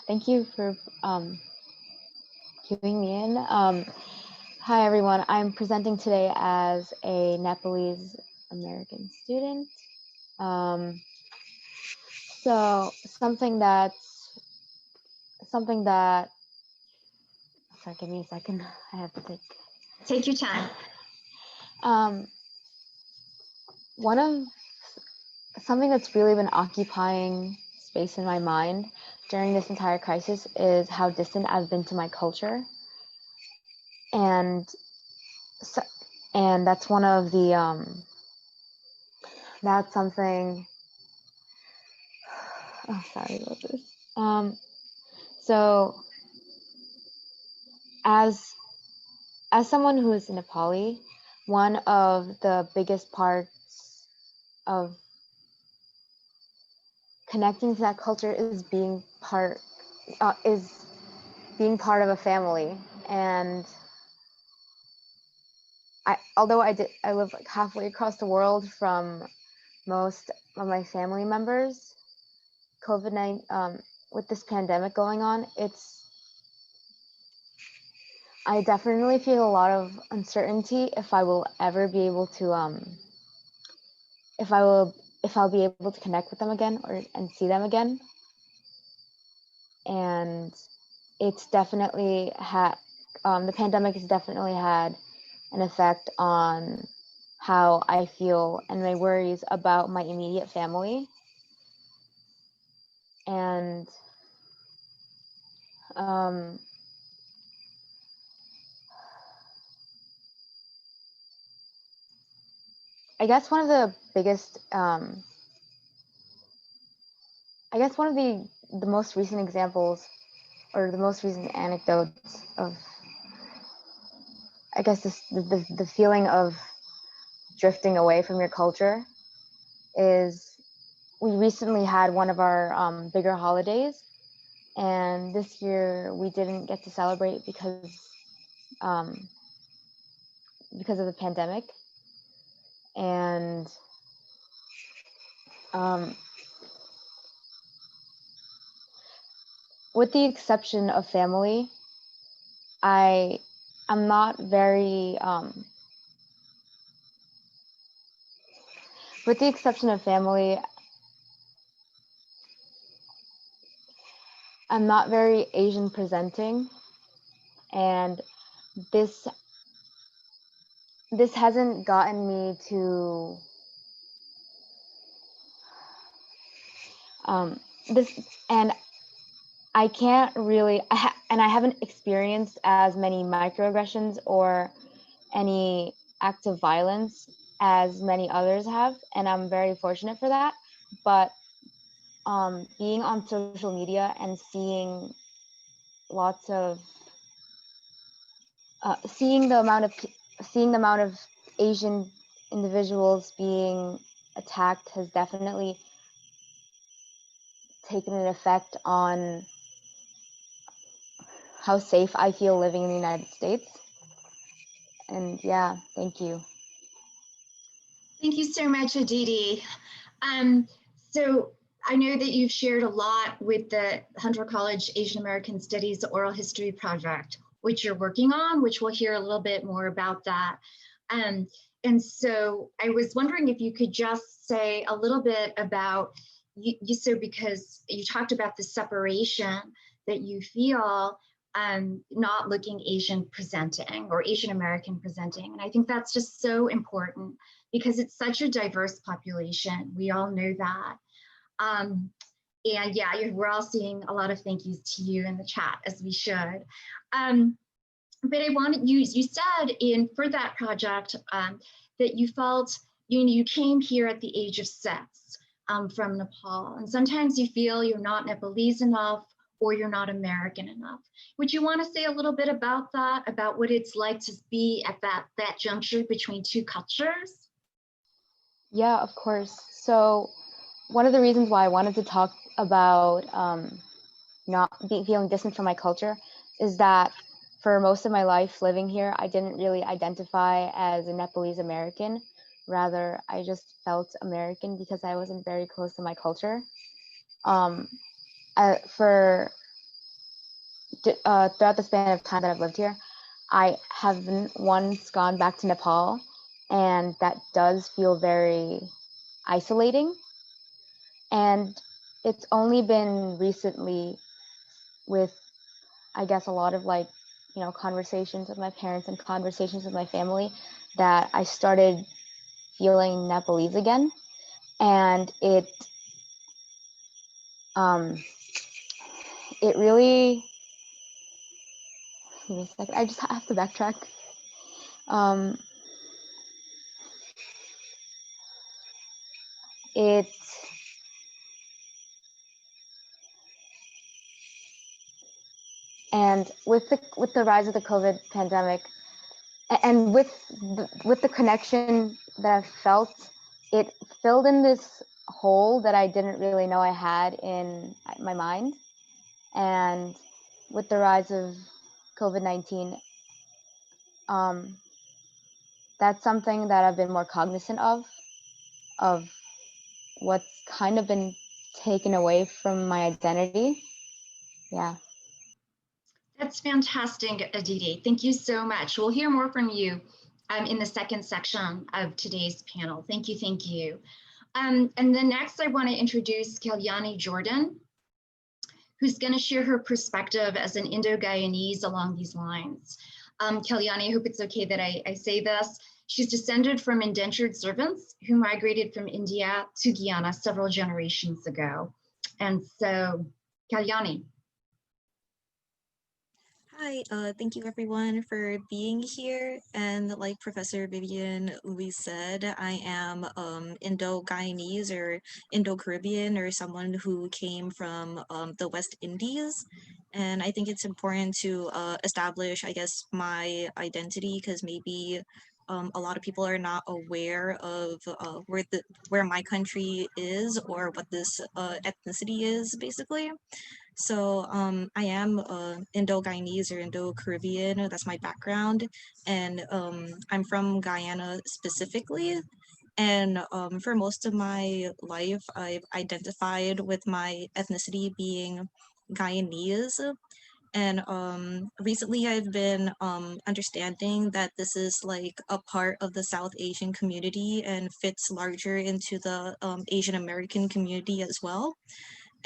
S6: thank you for queuing me in. Hi, everyone. I'm presenting today as a Nepalese American student. So something that, sorry, give me a second. I have to
S1: take your time.
S6: Something that's really been occupying space in my mind during this entire crisis is how distant I've been to my culture. And that's one of the, that's something, oh, sorry about this. So as someone who is Nepali, one of the biggest parts of connecting to that culture is being part of a family. And although I live like halfway across the world from most of my family members, COVID-19, with this pandemic going on, I definitely feel a lot of uncertainty if I will ever be able to, if if I'll be able to connect with them again and see them again. And it's definitely the pandemic has definitely had an effect on how I feel and my worries about my immediate family. And I guess one of the biggest, I guess one of the most recent examples or the most recent anecdotes of, I guess the feeling of drifting away from your culture is we recently had one of our bigger holidays, and this year we didn't get to celebrate because of the pandemic. And with the exception of family, I'm not very with the exception of family, I'm not very Asian presenting, and this hasn't gotten me to this, and I can't really, and I haven't experienced as many microaggressions or any acts of violence as many others have, and I'm very fortunate for that. But being on social media and seeing lots of seeing the amount of Asian individuals being attacked has definitely taken an effect on how safe I feel living in the United States. And yeah, thank you.
S1: Thank you so much, Aditi. So I know that you've shared a lot with the Hunter College Asian American Studies Oral History Project, which you're working on, which we'll hear a little bit more about that. And so I was wondering if you could just say a little bit about, because you talked about the separation that you feel not looking Asian presenting or Asian American presenting. And I think that's just so important because it's such a diverse population. We all know that. And yeah, we're all seeing a lot of thank yous to you in the chat, as we should. But I wanted you said for that project that you felt you came here at the age of 6 from Nepal. And sometimes you feel you're not Nepalese enough or you're not American enough. Would you want to say a little bit about that, about what it's like to be at that juncture between two cultures?
S6: Yeah, of course. So one of the reasons why I wanted to talk about not feeling distant from my culture is that for most of my life living here, I didn't really identify as a Nepalese American. Rather, I just felt American because I wasn't very close to my culture. Throughout the span of time that I've lived here, I haven't once gone back to Nepal, and that does feel very isolating. And it's only been recently with, I guess, a lot of conversations with my parents and conversations with my family that I started feeling Nepalese again. And it really, give me a second, I just have to backtrack. And with the rise of the COVID pandemic, and with the connection that I felt, it filled in this hole that I didn't really know I had in my mind. And with the rise of COVID-19, that's something that I've been more cognizant of what's kind of been taken away from my identity. Yeah.
S1: That's fantastic, Aditi. Thank you so much. We'll hear more from you in the second section of today's panel. Thank you, thank you. And then next I want to introduce Kalyani Jordan, who's going to share her perspective as an Indo-Guyanese along these lines. Kalyani, I hope it's okay that I say this. She's descended from indentured servants who migrated from India to Guyana several generations ago. And so, Kalyani.
S7: Hi, thank you everyone for being here. And like Professor Vivian Louise said, I am Indo-Guyanese or Indo-Caribbean, or someone who came from the West Indies. And I think it's important to establish, I guess, my identity, because maybe a lot of people are not aware of where my country is or what this ethnicity is, basically. So I am Indo-Guyanese or Indo-Caribbean. That's my background. And I'm from Guyana specifically. And for most of my life, I've identified with my ethnicity being Guyanese. And recently I've been understanding that this is like a part of the South Asian community and fits larger into the Asian American community as well.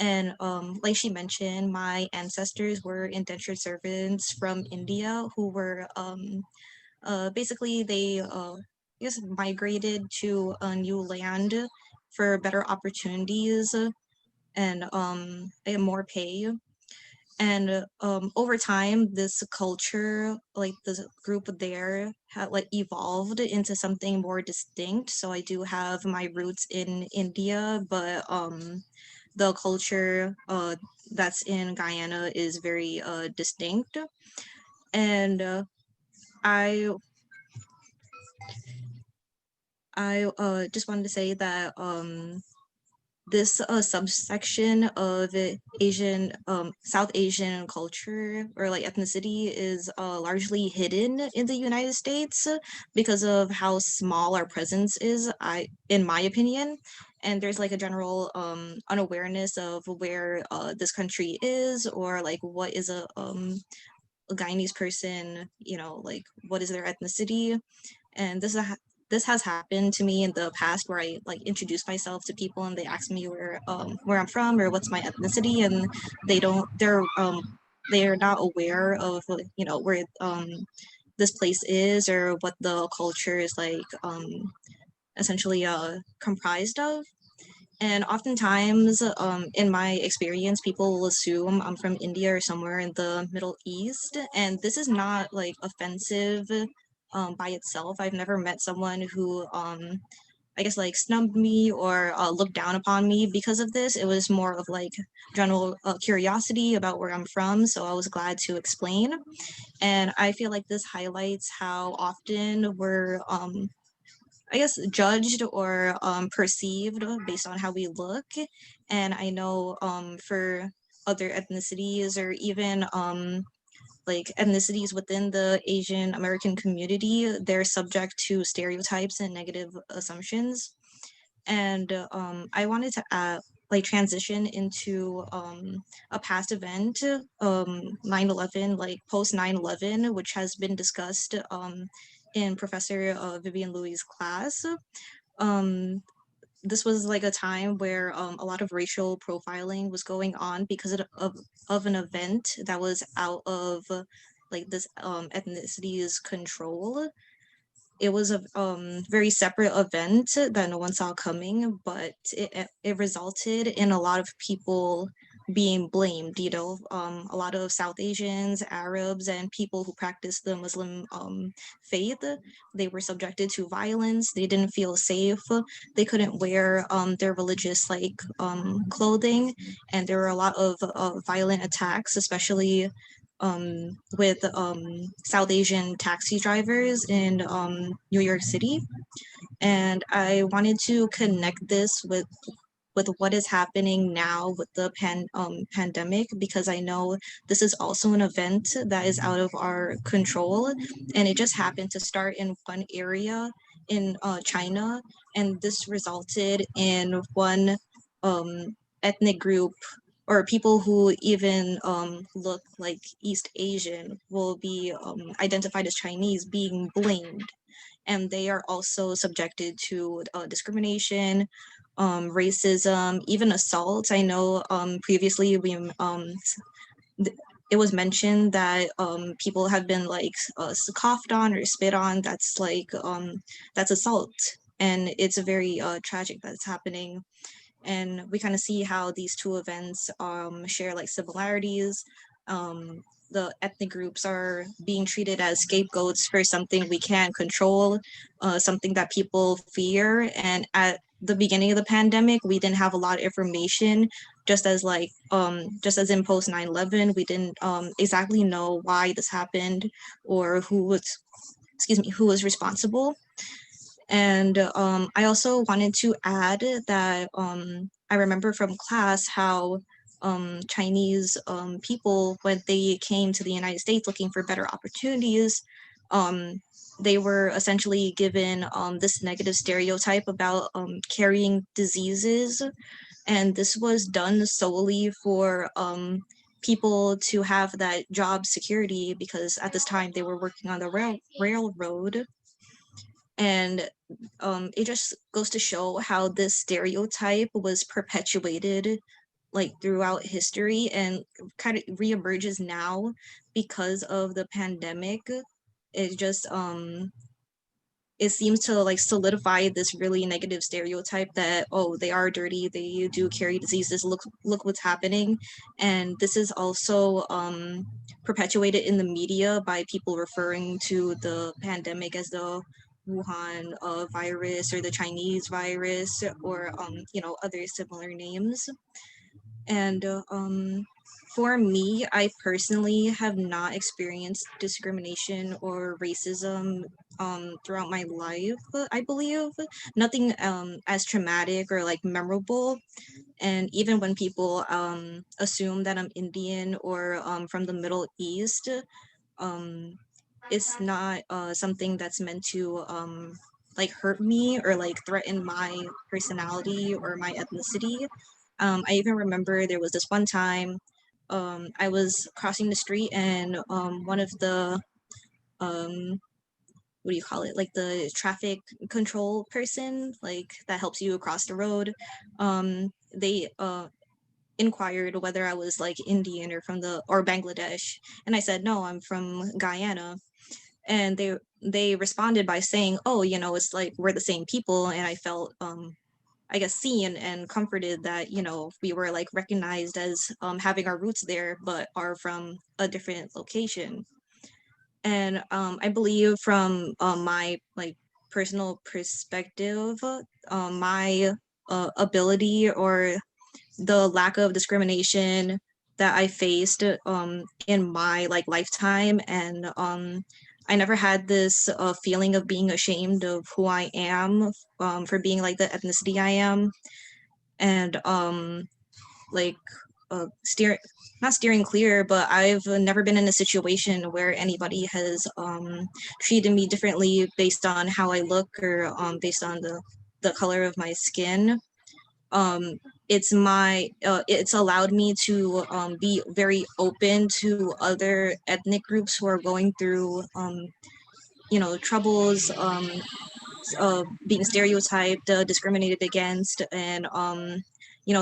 S7: And like she mentioned, my ancestors were indentured servants from India who were basically they I guess migrated to a new land for better opportunities and more pay. And over time, this culture, like this group there, had like evolved into something more distinct. So I do have my roots in India, but the culture that's in Guyana is very distinct. And I just wanted to say that this subsection of Asian, South Asian culture or like ethnicity is largely hidden in the United States because of how small our presence is, in my opinion. And there's like a general unawareness of where this country is, or like what is a Guyanese person, you know, like what is their ethnicity. And this has happened to me in the past where I like introduce myself to people and they ask me where I'm from or what's my ethnicity, and they're not aware of, you know, where this place is or what the culture is like essentially comprised of. And oftentimes, in my experience, people will assume I'm from India or somewhere in the Middle East. And this is not like offensive by itself. I've never met someone who, I guess, like snubbed me or looked down upon me because of this. It was more of like general curiosity about where I'm from. So I was glad to explain. And I feel like this highlights how often we're I guess judged or perceived based on how we look. And I know for other ethnicities or even like ethnicities within the Asian American community, they're subject to stereotypes and negative assumptions. And I wanted to like transition into a past event, 9/11, like post 9/11, which has been discussed in Professor Vivian Louis' class. This was like a time where a lot of racial profiling was going on because of an event that was out of like this ethnicity's control. It was a very separate event that no one saw coming, but it resulted in a lot of people being blamed, you know, a lot of South Asians, Arabs, and people who practice the Muslim faith. They were subjected to violence. They didn't feel safe. They couldn't wear their religious like clothing, and there were a lot of violent attacks, especially with South Asian taxi drivers in New York City. And I wanted to connect this with what is happening now with the pandemic, because I know this is also an event that is out of our control, and it just happened to start in one area in China, and this resulted in one ethnic group or people who even look like East Asian will be identified as Chinese being blamed, and they are also subjected to discrimination, racism, even assault. I know previously it was mentioned that people have been like coughed on or spit on. That's like that's assault, and it's very tragic that it's happening. And we kind of see how these two events share like similarities. The ethnic groups are being treated as scapegoats for something we can't control, something that people fear. And at the beginning of the pandemic, we didn't have a lot of information, just as like just as in post 9/11, we didn't exactly know why this happened or who was responsible. And I also wanted to add that I remember from class how Chinese people, when they came to the United States looking for better opportunities, they were essentially given this negative stereotype about carrying diseases. And this was done solely for people to have that job security, because at this time they were working on the railroad. And it just goes to show how this stereotype was perpetuated like throughout history and kind of reemerges now because of the pandemic. It just it seems to like solidify this really negative stereotype that, oh, they are dirty, they do carry diseases, look what's happening. And this is also perpetuated in the media by people referring to the pandemic as the Wuhan virus or the Chinese virus, or other similar names. And for me, I personally have not experienced discrimination or racism throughout my life. I believe nothing as traumatic or like memorable. And even when people assume that I'm Indian or from the Middle East, it's not something that's meant to like hurt me or like threaten my personality or my ethnicity. I even remember there was this one time I was crossing the street, and one of the what do you call it, like the traffic control person, like that helps you across the road, they inquired whether I was like Indian or or Bangladesh, and I said no, I'm from Guyana. And they responded by saying, oh, it's like we're the same people. And I felt I guess seen and comforted that we were like recognized as having our roots there but are from a different location. And I believe from my like personal perspective, my ability or the lack of discrimination that I faced in my like lifetime, and I never had this feeling of being ashamed of who I am for being like the ethnicity I am. And like not steering clear, but I've never been in a situation where anybody has treated me differently based on how I look or based on the color of my skin. It's allowed me to be very open to other ethnic groups who are going through troubles, being stereotyped, discriminated against, and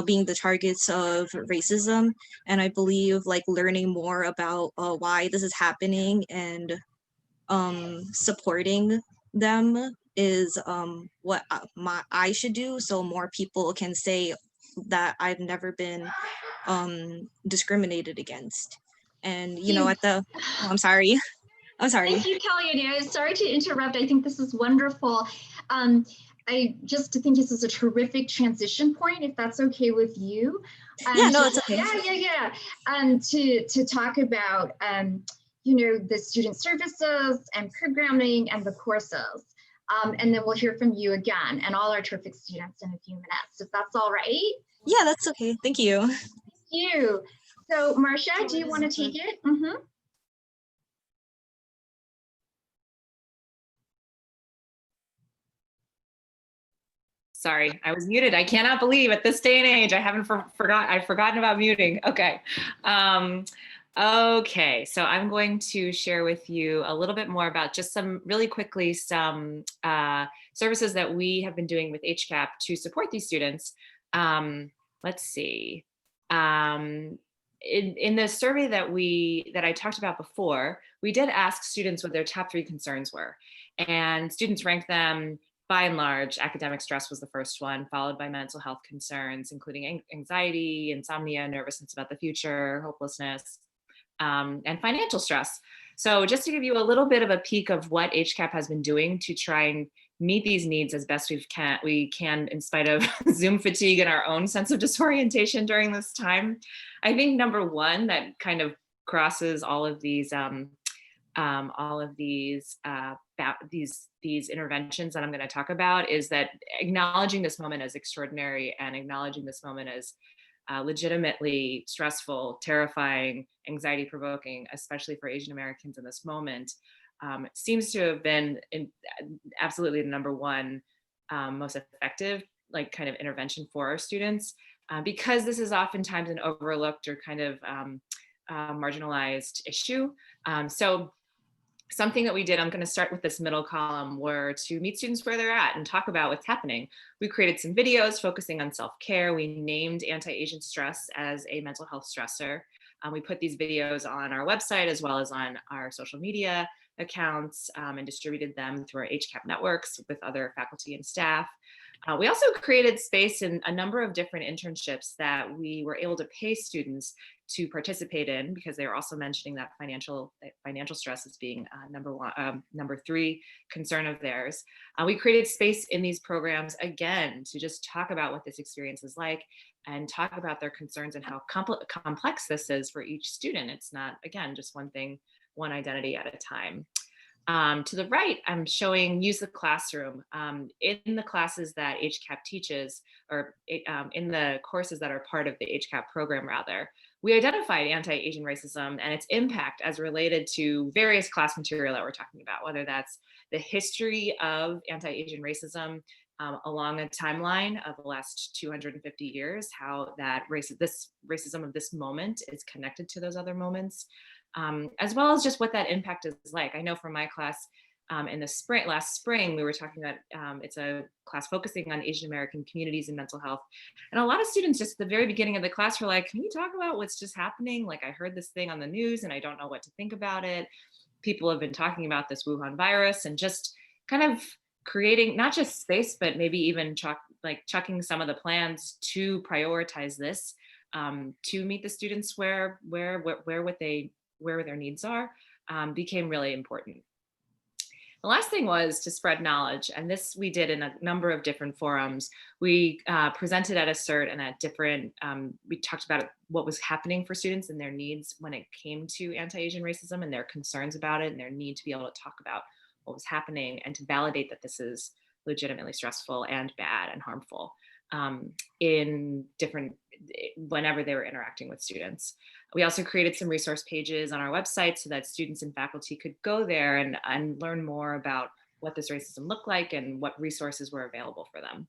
S7: being the targets of racism. And I believe like learning more about why this is happening and supporting them is what I should do, so more people can say that I've never been discriminated against. And I'm sorry. I'm sorry.
S1: Thank you, Kellyanne. Sorry to interrupt. I think this is wonderful. I just think this is a terrific transition point, if that's okay with you.
S7: Yeah, no, it's okay.
S1: Yeah. To talk about the student services and programming and the courses. And then we'll hear from you again and all our terrific students in a few minutes, if that's all right.
S7: Yeah, that's okay. Thank you.
S1: Thank you. So Marcia, do you want to take it? Mm-hmm.
S2: Sorry, I was muted. I cannot believe at this day and age, I haven't I've forgotten about muting. Okay. Okay, so I'm going to share with you a little bit more about just really quickly, some services that we have been doing with HCAP to support these students. Let's see. In the survey that I talked about before, we did ask students what their top 3 concerns were. And students ranked them by and large. Academic stress was the first one, followed by mental health concerns, including anxiety, insomnia, nervousness about the future, hopelessness, and financial stress. So just to give you a little bit of a peek of what HCAP has been doing to try and meet these needs as best we can in spite of Zoom fatigue and our own sense of disorientation during this time. I think number one that kind of crosses all of these these interventions that I'm going to talk about is that acknowledging this moment as extraordinary and acknowledging this moment as legitimately stressful, terrifying, anxiety provoking, especially for Asian Americans in this moment, seems to have been absolutely the number one most effective kind of intervention for our students, because this is oftentimes an overlooked or kind of marginalized issue. So something that we did, I'm going to start with this middle column, were to meet students where they're at and talk about what's happening. We created some videos focusing on self-care. We named anti-Asian stress as a mental health stressor. We put these videos on our website as well as on our social media accounts, and distributed them through our HCAP networks with other faculty and staff. We also created space in a number of different internships that we were able to pay students to participate in, because they were also mentioning that financial stress as being number 3 concern of theirs. We created space in these programs, again, to just talk about what this experience is like and talk about their concerns and how complex this is for each student. It's not, again, just one thing, one identity at a time. To the right, I'm showing use the classroom. In the classes that HCAP teaches, or in the courses that are part of the HCAP program rather, we identified anti-Asian racism and its impact as related to various class material that we're talking about, whether that's the history of anti-Asian racism along a timeline of the last 250 years, how that racism of this moment is connected to those other moments, as well as just what that impact is like. I know from my class in the last spring, we were talking about, it's a class focusing on Asian American communities and mental health. And a lot of students just at the very beginning of the class were like, can you talk about what's just happening? Like, I heard this thing on the news and I don't know what to think about it. People have been talking about this Wuhan virus, and just kind of creating not just space, but maybe even chucking some of the plans to prioritize this, to meet the students where their needs are, became really important. The last thing was to spread knowledge, and this we did in a number of different forums. We presented at ASSERT and at different, we talked about what was happening for students and their needs when it came to anti-Asian racism and their concerns about it and their need to be able to talk about what was happening and to validate that this is legitimately stressful and bad and harmful whenever they were interacting with students. We also created some resource pages on our website so that students and faculty could go there and learn more about what this racism looked like and what resources were available for them.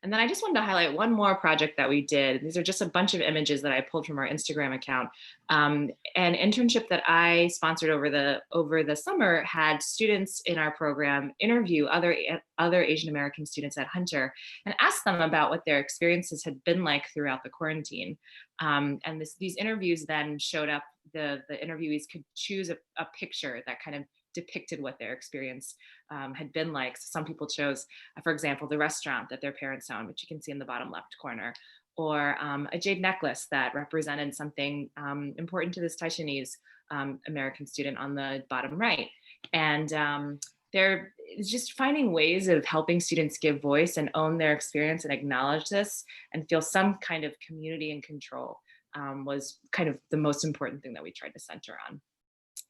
S2: And then I just wanted to highlight one more project that we did. These are just a bunch of images that I pulled from our Instagram account. An internship that I sponsored over the summer had students in our program interview other Asian American students at Hunter and ask them about what their experiences had been like throughout the quarantine. And these interviews then showed up, the interviewees could choose a picture that kind of depicted what their experience had been like. So some people chose, for example, the restaurant that their parents owned, which you can see in the bottom left corner, or a jade necklace that represented something important to this Taishanese American student on the bottom right. And they're just finding ways of helping students give voice and own their experience and acknowledge this and feel some kind of community and control was kind of the most important thing that we tried to center on.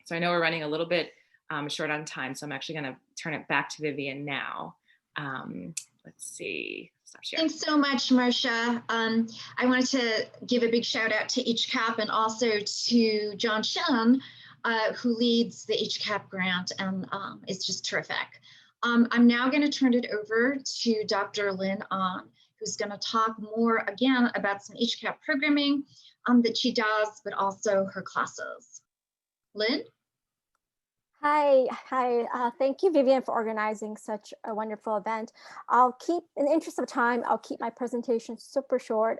S2: So I know we're running a little bit short on time, so I'm actually going to turn it back to Vivian now. Let's see. Stop sharing.
S1: Thanks so much, Marcia. I wanted to give a big shout out to HCAP and also to John Shen, who leads the HCAP grant and is just terrific. I'm now going to turn it over to Dr. Linh, who's going to talk more again about some HCAP programming that she does, but also her classes. Lynn?
S8: Hi. Thank you, Vivian, for organizing such a wonderful event. In the interest of time, I'll keep my presentation super short.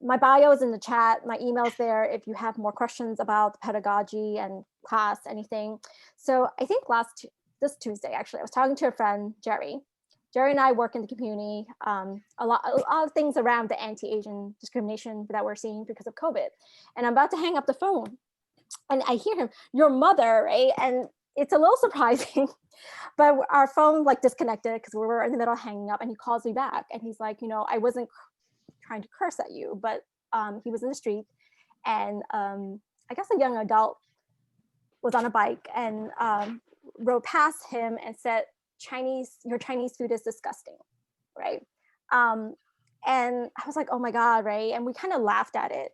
S8: My bio is in the chat, my email's there if you have more questions about pedagogy and class, anything. So I think this Tuesday, actually, I was talking to a friend, Jerry. Jerry and I work in the community, a lot of things around the anti-Asian discrimination that we're seeing because of COVID. And I'm about to hang up the phone. And I hear him, your mother, right? And it's a little surprising, but our phone like disconnected because we were in the middle of hanging up, and he calls me back and he's like, I wasn't trying to curse at you, but he was in the street, and I guess a young adult was on a bike and rode past him and said, your Chinese food is disgusting, right? And I was like, oh my God, right? And we kind of laughed at it.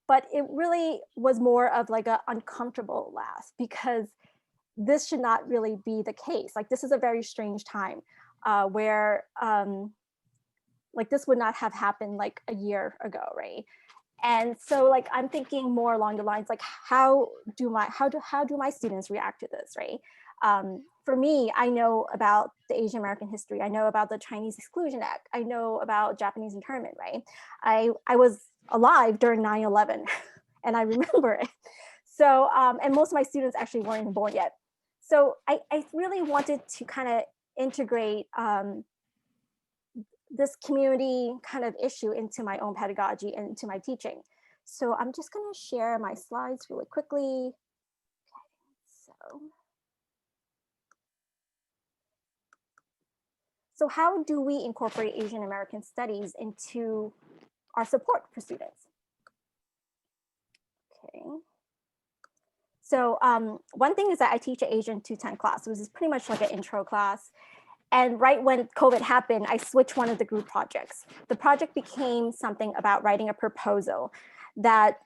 S8: But it really was more of like an uncomfortable laugh, because this should not really be the case. Like, this is a very strange time where like this would not have happened like a year ago, right? And so like I'm thinking more along the lines like, how do my students react to this, right? For me, I know about the Asian American history. I know about the Chinese Exclusion Act. I know about Japanese internment, right? I was alive during 9/11 and I remember it. So, and most of my students actually weren't even born yet. So I really wanted to kind of integrate this community kind of issue into my own pedagogy and into my teaching. So I'm just going to share my slides really quickly. Okay, so how do we incorporate Asian American studies into our support for students? Okay. So one thing is that I teach an Asian 210 class, which is pretty much like an intro class. And right when COVID happened, I switched one of the group projects. The project became something about writing a proposal that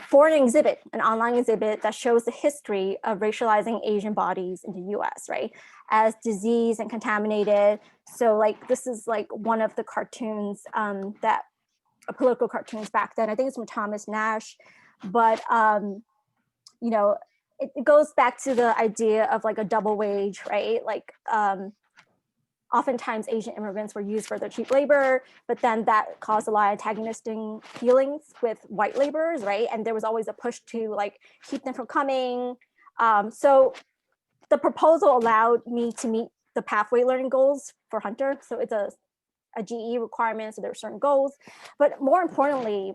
S8: for an exhibit, an online exhibit that shows the history of racializing Asian bodies in the US, right? As diseased and contaminated. So like, this is like one of the cartoons that political cartoons back then. I think it's from Thomas Nash, but you know, it goes back to the idea of like a double wage, right? Like oftentimes Asian immigrants were used for their cheap labor, but then that caused a lot of antagonistic feelings with white laborers, right? And there was always a push to like keep them from coming. So the proposal allowed me to meet the pathway learning goals for Hunter. So it's a GE requirement, so there are certain goals. But more importantly,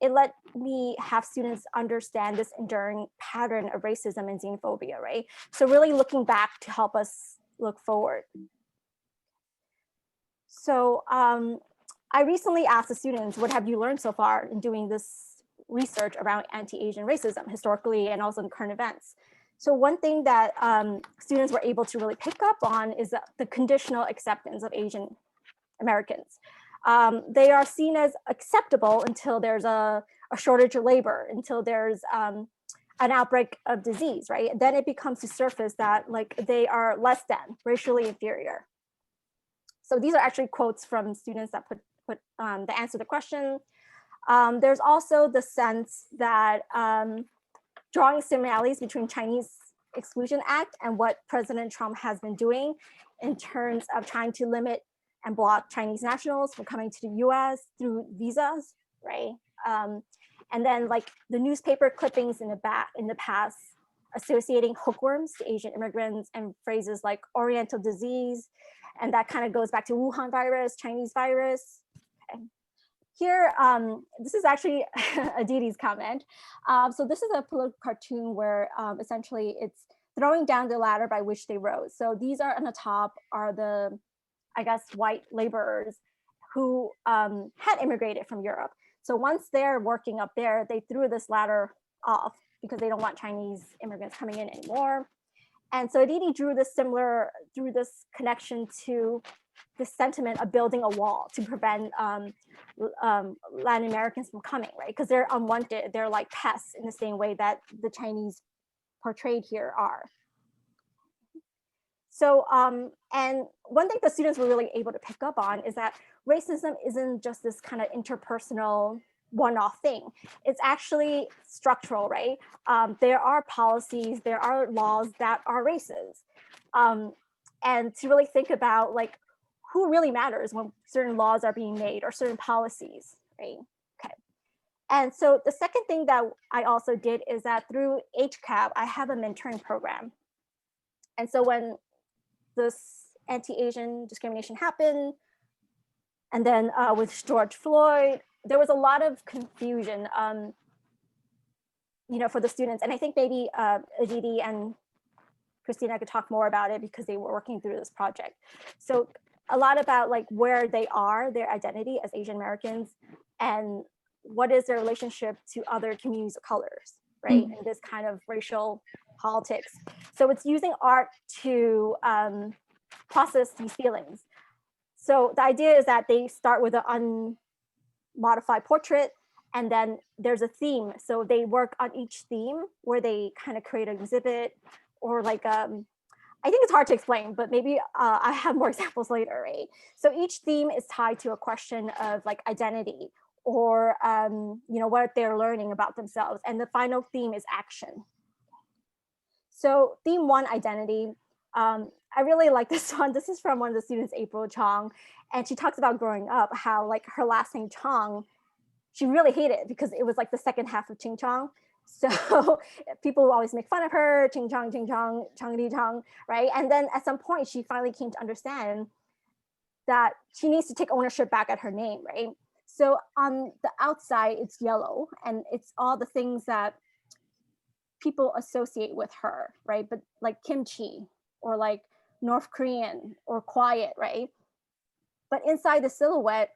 S8: it let me have students understand this enduring pattern of racism and xenophobia, right? So really looking back to help us look forward. So I recently asked the students, what have you learned so far in doing this research around anti-Asian racism, historically and also in current events? So one thing that students were able to really pick up on is the conditional acceptance of Asian Americans. They are seen as acceptable until there's a shortage of labor, until there's an outbreak of disease, right? Then it becomes to surface that like they are less than, racially inferior. So these are actually quotes from students that put the answer to the question. There's also the sense that drawing similarities between Chinese Exclusion Act and what President Trump has been doing in terms of trying to limit and block Chinese nationals from coming to the US through visas, right? And then like the newspaper clippings in the past associating hookworms to Asian immigrants and phrases like Oriental disease. And that kind of goes back to Wuhan virus, Chinese virus. Okay. Here, this is actually Aditi's comment. So this is a political cartoon where essentially it's throwing down the ladder by which they rose. So these are on the top are the, I guess, white laborers who had immigrated from Europe. So once they're working up there, they threw this ladder off because they don't want Chinese immigrants coming in anymore. And so Aditi drew this connection to the sentiment of building a wall to prevent Latin Americans from coming, right? Because they're unwanted, they're like pests in the same way that the Chinese portrayed here are. So, and one thing the students were really able to pick up on is that racism isn't just this kind of interpersonal one-off thing. It's actually structural, right? There are policies, there are laws that are racist. And to really think about like who really matters when certain laws are being made or certain policies, right? Okay. And so the second thing that I also did is that through HCAP, I have a mentoring program. And so when this anti-Asian discrimination happened, and then with George Floyd, there was a lot of confusion, you know, for the students. And I think maybe Aditi and Christina could talk more about it because they were working through this project. So a lot about like where they are, their identity as Asian Americans, and what is their relationship to other communities of colors, right? And this kind of racial politics. So it's using art to process these feelings. So the idea is that they start with an unmodified portrait, and then there's a theme. So they work on each theme where they kind of create an exhibit, or like, I think it's hard to explain, but maybe I have more examples later, right? So each theme is tied to a question of like identity, or you know, what they're learning about themselves. And the final theme is action. So theme 1, identity. I really like this one. This is from one of the students, April Chong, and she talks about growing up, how like her last name Chong, she really hated it because it was like the second half of Ching Chong. So people would always make fun of her, Ching Chong, Chongdi Chong, right? And then at some point, she finally came to understand that she needs to take ownership back at her name, right? So on the outside, it's yellow, and it's all the things that people associate with her, right? But like kimchi, or like North Korean, or quiet, right? But inside the silhouette,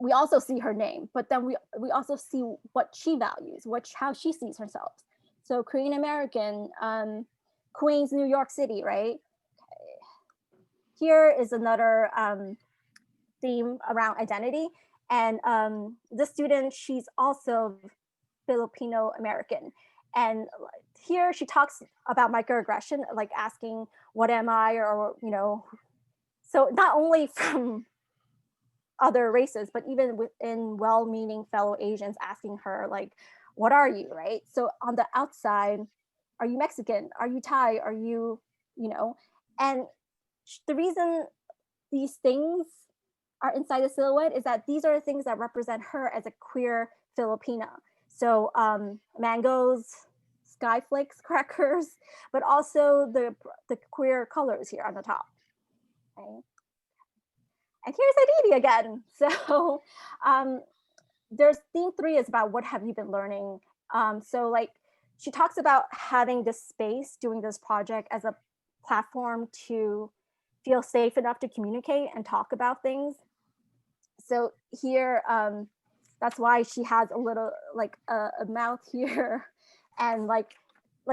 S8: we also see her name, but then we also see what she values, how she sees herself. So Korean American, Queens, New York City, right? Okay. Here is another theme around identity. And the student, she's also Filipino American. And here she talks about microaggression, like asking, what am I? Or, you know, so not only from other races, but even within well-meaning fellow Asians asking her like, what are you, right? So on the outside, are you Mexican? Are you Thai? Are you, you know? And the reason these things are inside the silhouette is that these are the things that represent her as a queer Filipina. So mangoes, sky flakes, crackers, but also the queer colors here on the top, right? And here's Aditi again. So there's theme 3 is about what have you been learning. So like she talks about having this space, doing this project as a platform to feel safe enough to communicate and talk about things. So here, that's why she has a little like a mouth here, and like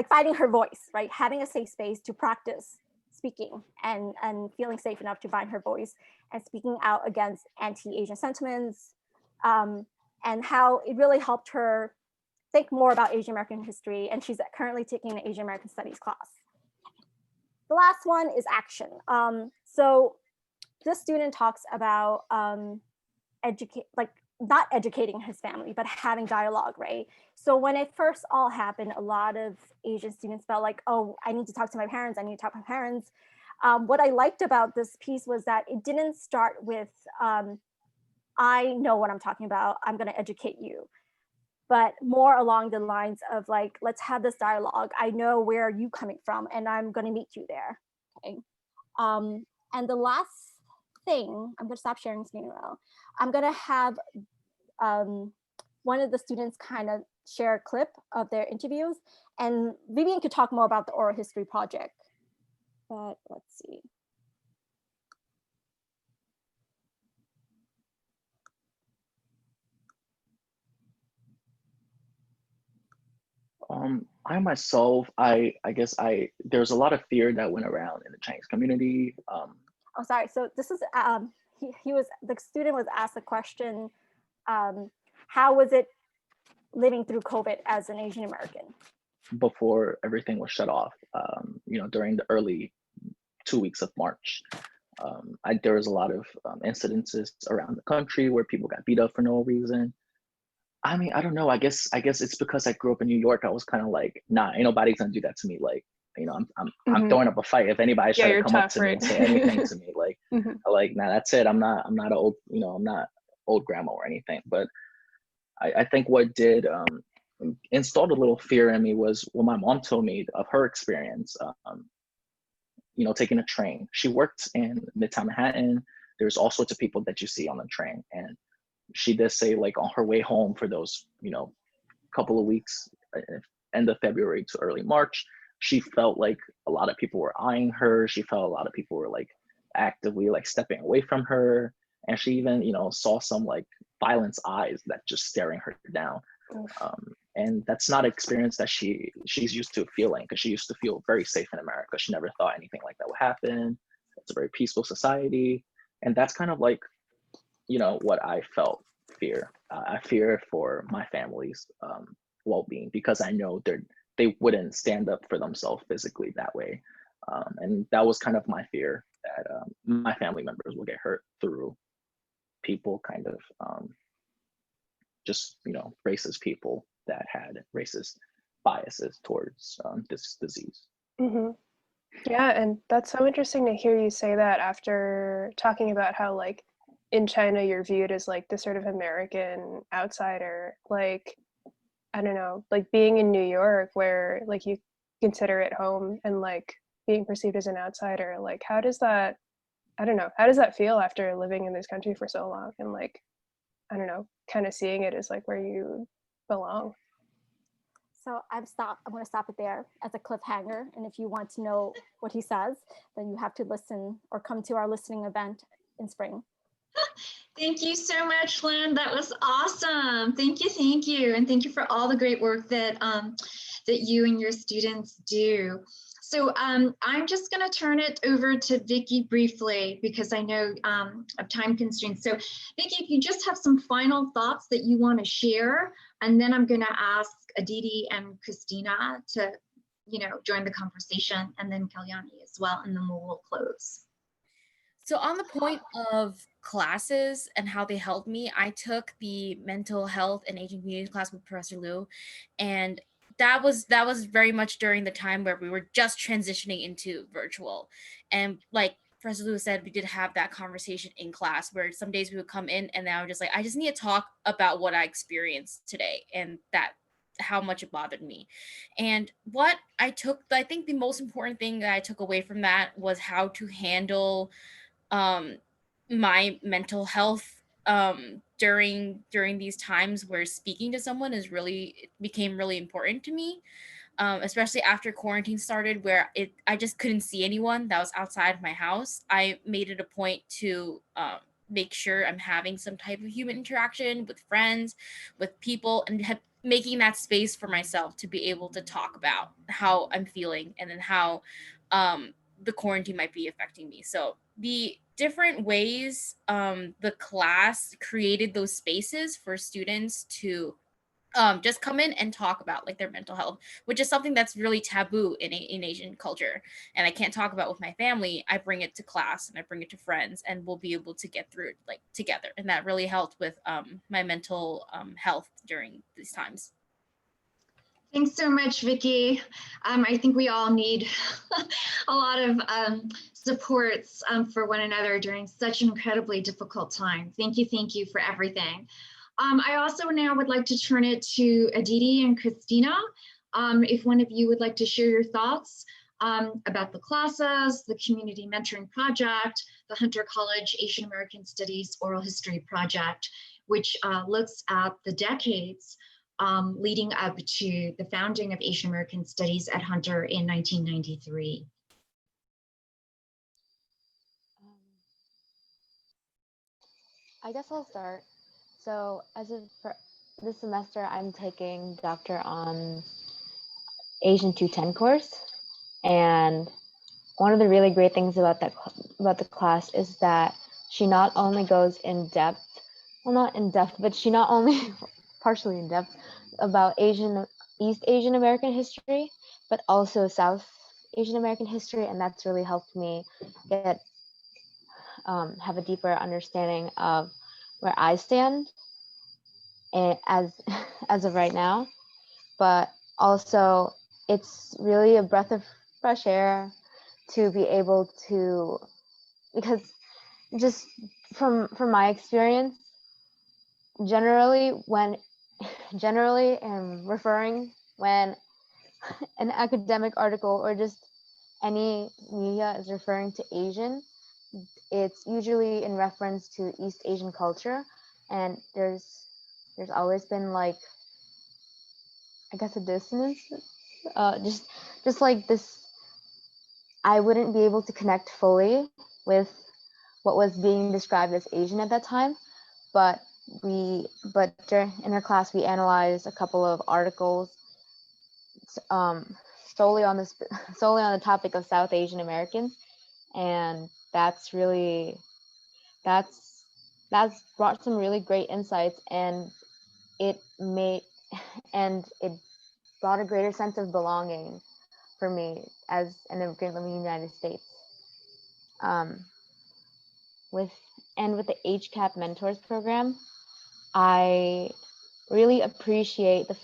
S8: finding her voice, right? Having a safe space to practice speaking and feeling safe enough to find her voice and speaking out against anti-Asian sentiments, and how it really helped her think more about Asian American history. And she's currently taking an Asian American Studies class. The last one is action. So this student talks about not educating his family, but having dialogue, right? So when it first all happened, a lot of Asian students felt like, oh, I need to talk to my parents. I need to talk to my parents. What I liked about this piece was that it didn't start with, I know what I'm talking about, I'm gonna educate you, but more along the lines of like, let's have this dialogue. I know where you're coming from and I'm gonna meet you there, okay? And the last thing, I'm gonna stop sharing screen now. I'm gonna have one of the students kind of share a clip of their interviews, and Vivian could talk more about the oral history project, but let's see.
S9: I myself, I guess there's a lot of fear that went around in the Chinese community.
S8: Oh, sorry. So this is the student was asked a question. How was it living through COVID as an Asian American?
S9: Before everything was shut off, during the early 2 weeks of March, there was a lot of incidences around the country where people got beat up for no reason. I mean, I don't know. I guess it's because I grew up in New York. I was kind of like, nah, ain't nobody's gonna do that to me. Like, I'm throwing up a fight if anybody's
S10: Yeah,
S9: trying to
S10: you're
S9: come up
S10: tough,
S9: to me
S10: right?
S9: and say anything to me. Like,
S10: Mhm.
S9: nah, that's it. I'm not an old, I'm not old grandma or anything. But I think what did installed a little fear in me was what my mom told me of her experience. Taking a train. She worked in Midtown Manhattan. There's all sorts of people that you see on the train, and she did say, like, on her way home for those couple of weeks, end of February to early March, she felt like a lot of people were eyeing her. She felt a lot of people were like actively like stepping away from her, and she even saw some like violence eyes that just staring her down. And that's not an experience that she's used to feeling, because she used to feel very safe in America. She never thought anything like that would happen. It's a very peaceful society, and that's kind of like what I felt fear. I fear for my family's well-being, because I know they wouldn't stand up for themselves physically that way, and that was kind of my fear, that my family members will get hurt through people kind of just racist people that had racist biases towards this disease.
S10: Hmm. Yeah, and that's so interesting to hear you say that after talking about how, like, in China you're viewed as like the sort of American outsider. Like, I don't know, like being in New York where like you consider it home, and like being perceived as an outsider. Like, how does that, I don't know, how does that feel after living in this country for so long and like, I don't know, kind of seeing it as like where you belong?
S8: So I'm going to stop it there as a cliffhanger. And if you want to know what he says, then you have to listen or come to our listening event in spring.
S1: Thank you so much, Lynn. That was awesome. Thank you. And thank you for all the great work that, that you and your students do. So I'm just going to turn it over to Vicki briefly, because I know of time constraints. So Vicki, if you just have some final thoughts that you want to share, and then I'm going to ask Aditi and Christina to, join the conversation, and then Kalyani as well, and then we'll close.
S3: So on the point of classes and how they helped me, I took the mental health and Asian communities class with Professor Liu, and that was very much during the time where we were just transitioning into virtual. And like Professor Liu said, we did have that conversation in class where some days we would come in and I was just like, I just need to talk about what I experienced today, and that how much it bothered me. And what I think the most important thing that I took away from that was how to handle my mental health during these times where speaking to someone became really important to me, especially after quarantine started, where I just couldn't see anyone that was outside my house. I made it a point to make sure I'm having some type of human interaction with friends, with people, and making that space for myself to be able to talk about how I'm feeling, and then how the quarantine might be affecting me. So the different ways the class created those spaces for students to just come in and talk about like their mental health, which is something that's really taboo in Asian culture, and I can't talk about with my family. I bring it to class and I bring it to friends, and we'll be able to get through it like together, and that really helped with my mental health during these times.
S1: Thanks so much, Vicki. I think we all need a lot of supports for one another during such an incredibly difficult time. Thank you for everything. I also now would like to turn it to Aditi and Christina. If one of you would like to share your thoughts about the classes, the community mentoring project, the Hunter College Asian American Studies Oral History Project, which looks at the decades leading up to the founding of Asian American Studies at Hunter in 1993.
S6: I guess I'll start. So for this semester, I'm taking Doctor on Asian 210 course, and one of the really great things about the class is that she not only goes in depth, well, not in depth, but she not only partially in depth about East Asian American history, but also South Asian American history, and that's really helped me have a deeper understanding of where I stand. as of right now, but also it's really a breath of fresh air to be able to, because just from my experience, generally referring when an academic article or just any media is referring to Asian, it's usually in reference to East Asian culture, and there's always been like, I guess, a dissonance, just like this. I wouldn't be able to connect fully with what was being described as Asian at that time, but in our class we analyzed a couple of articles solely on the topic of South Asian Americans, and that's brought some really great insights, and it brought a greater sense of belonging for me as an immigrant living in the United States. With the HCAP Mentors program, I really appreciate the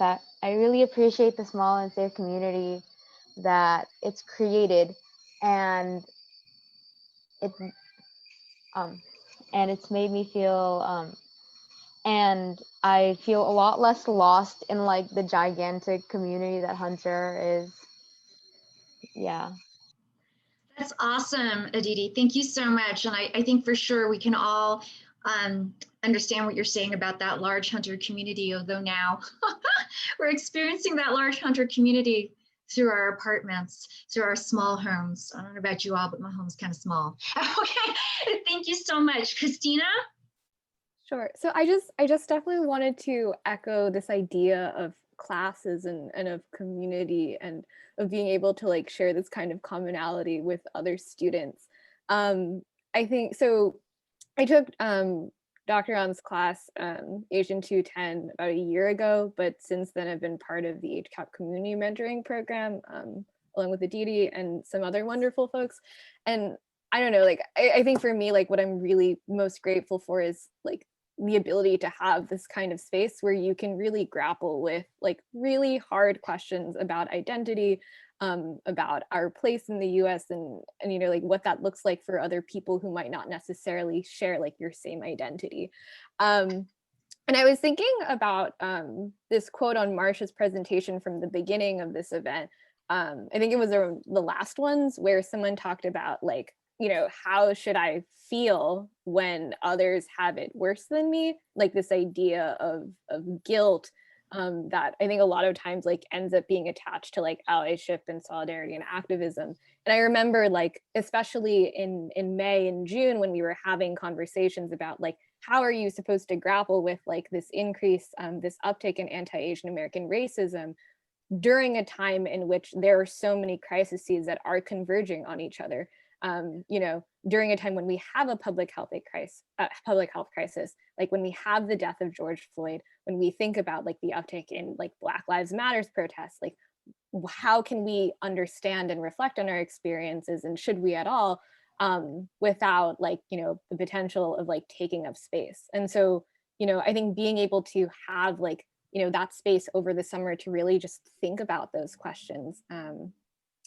S6: small and safe community that it's created, and it's made me feel and I feel a lot less lost in like the gigantic community that Hunter is. Yeah.
S1: That's awesome, Aditi. Thank you so much. And I think for sure we can all understand what you're saying about that large Hunter community, although now we're experiencing that large Hunter community through our apartments, through our small homes. I don't know about you all, but my home's kind of small. Okay, thank you so much. Christina?
S4: Sure. So I just definitely wanted to echo this idea of classes and of community and of being able to like share this kind of commonality with other students. I think so. I took Dr. An's class, Asian 210, about a year ago, but since then I've been part of the HCAP community mentoring program, along with Aditi and some other wonderful folks. And I don't know, like I think for me, like what I'm really most grateful for is like the ability to have this kind of space where you can really grapple with like really hard questions about identity, about our place in the US and you know, like what that looks like for other people who might not necessarily share like your same identity. And I was thinking about this quote on Marcia's presentation from the beginning of this event. I think it was the last ones where someone talked about like, you know, how should I feel when others have it worse than me? Like this idea of guilt that I think a lot of times like ends up being attached to like allyship and solidarity and activism. And I remember like, especially in May and June when we were having conversations about like, how are you supposed to grapple with like this increase, this uptick in anti-Asian American racism during a time in which there are so many crises that are converging on each other. You know, during a time when we have a public health crisis, like when we have the death of George Floyd, when we think about like the uptick in like Black Lives Matters protests, like how can we understand and reflect on our experiences, and should we at all, without like, you know, the potential of like taking up space. And so, you know, I think being able to have like, you know, that space over the summer to really just think about those questions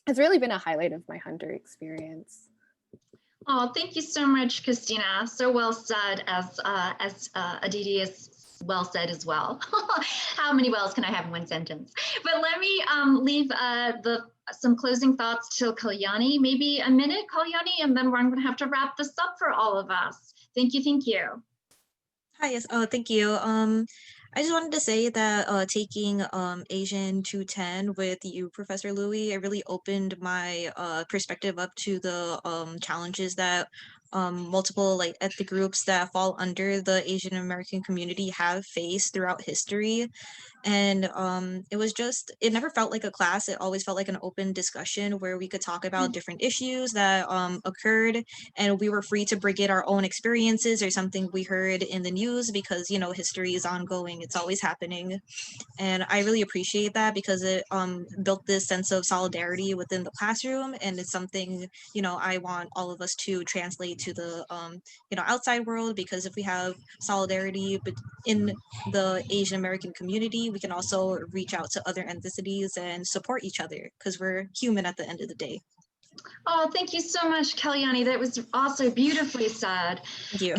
S4: has really been a highlight of my Hunter experience.
S1: Oh, thank you so much, Christina. So well said, as Aditi is well said as well. How many wells can I have in one sentence? But let me leave some closing thoughts to Kalyani, maybe a minute, Kalyani, and then we're going to have to wrap this up for all of us. Thank you, thank you.
S7: Hi, yes, thank you. I just wanted to say that taking Asian 210 with you, Professor Louie, it really opened my perspective up to the challenges that multiple like ethnic groups that fall under the Asian American community have faced throughout history. And it never felt like a class. It always felt like an open discussion where we could talk about different issues that occurred, and we were free to bring in our own experiences or something we heard in the news, because, you know, history is ongoing. It's always happening. And I really appreciate that, because it built this sense of solidarity within the classroom. And it's something, you know, I want all of us to translate to the outside world, because if we have solidarity but in the Asian American community, we can also reach out to other ethnicities and support each other because we're human at the end of the day.
S1: Oh, thank you so much, Kalyani. That was also beautifully said.
S7: Thank you.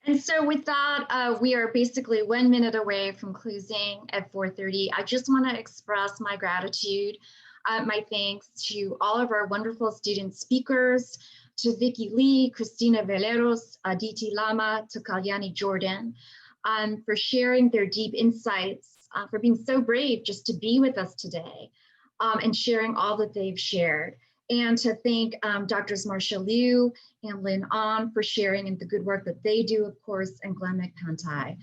S1: And so with that, we are basically 1 minute away from closing at 4:30. I just want to express my gratitude, my thanks to all of our wonderful student speakers, to Vicky Lee, Cristina Veleros, Aditi Lama, to Kalyani Jordan, for sharing their deep insights, for being so brave just to be with us today, and sharing all that they've shared. And to thank Drs. Marcia Liu and Linh An for sharing and the good work that they do, of course, and Glenn McPantai.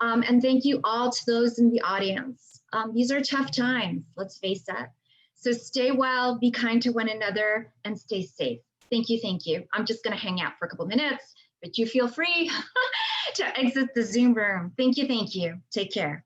S1: And thank you all to those in the audience. These are tough times, let's face it. So stay well, be kind to one another, and stay safe. Thank you, thank you. I'm just gonna hang out for a couple minutes, but you feel free to exit the Zoom room. Thank you, thank you. Take care.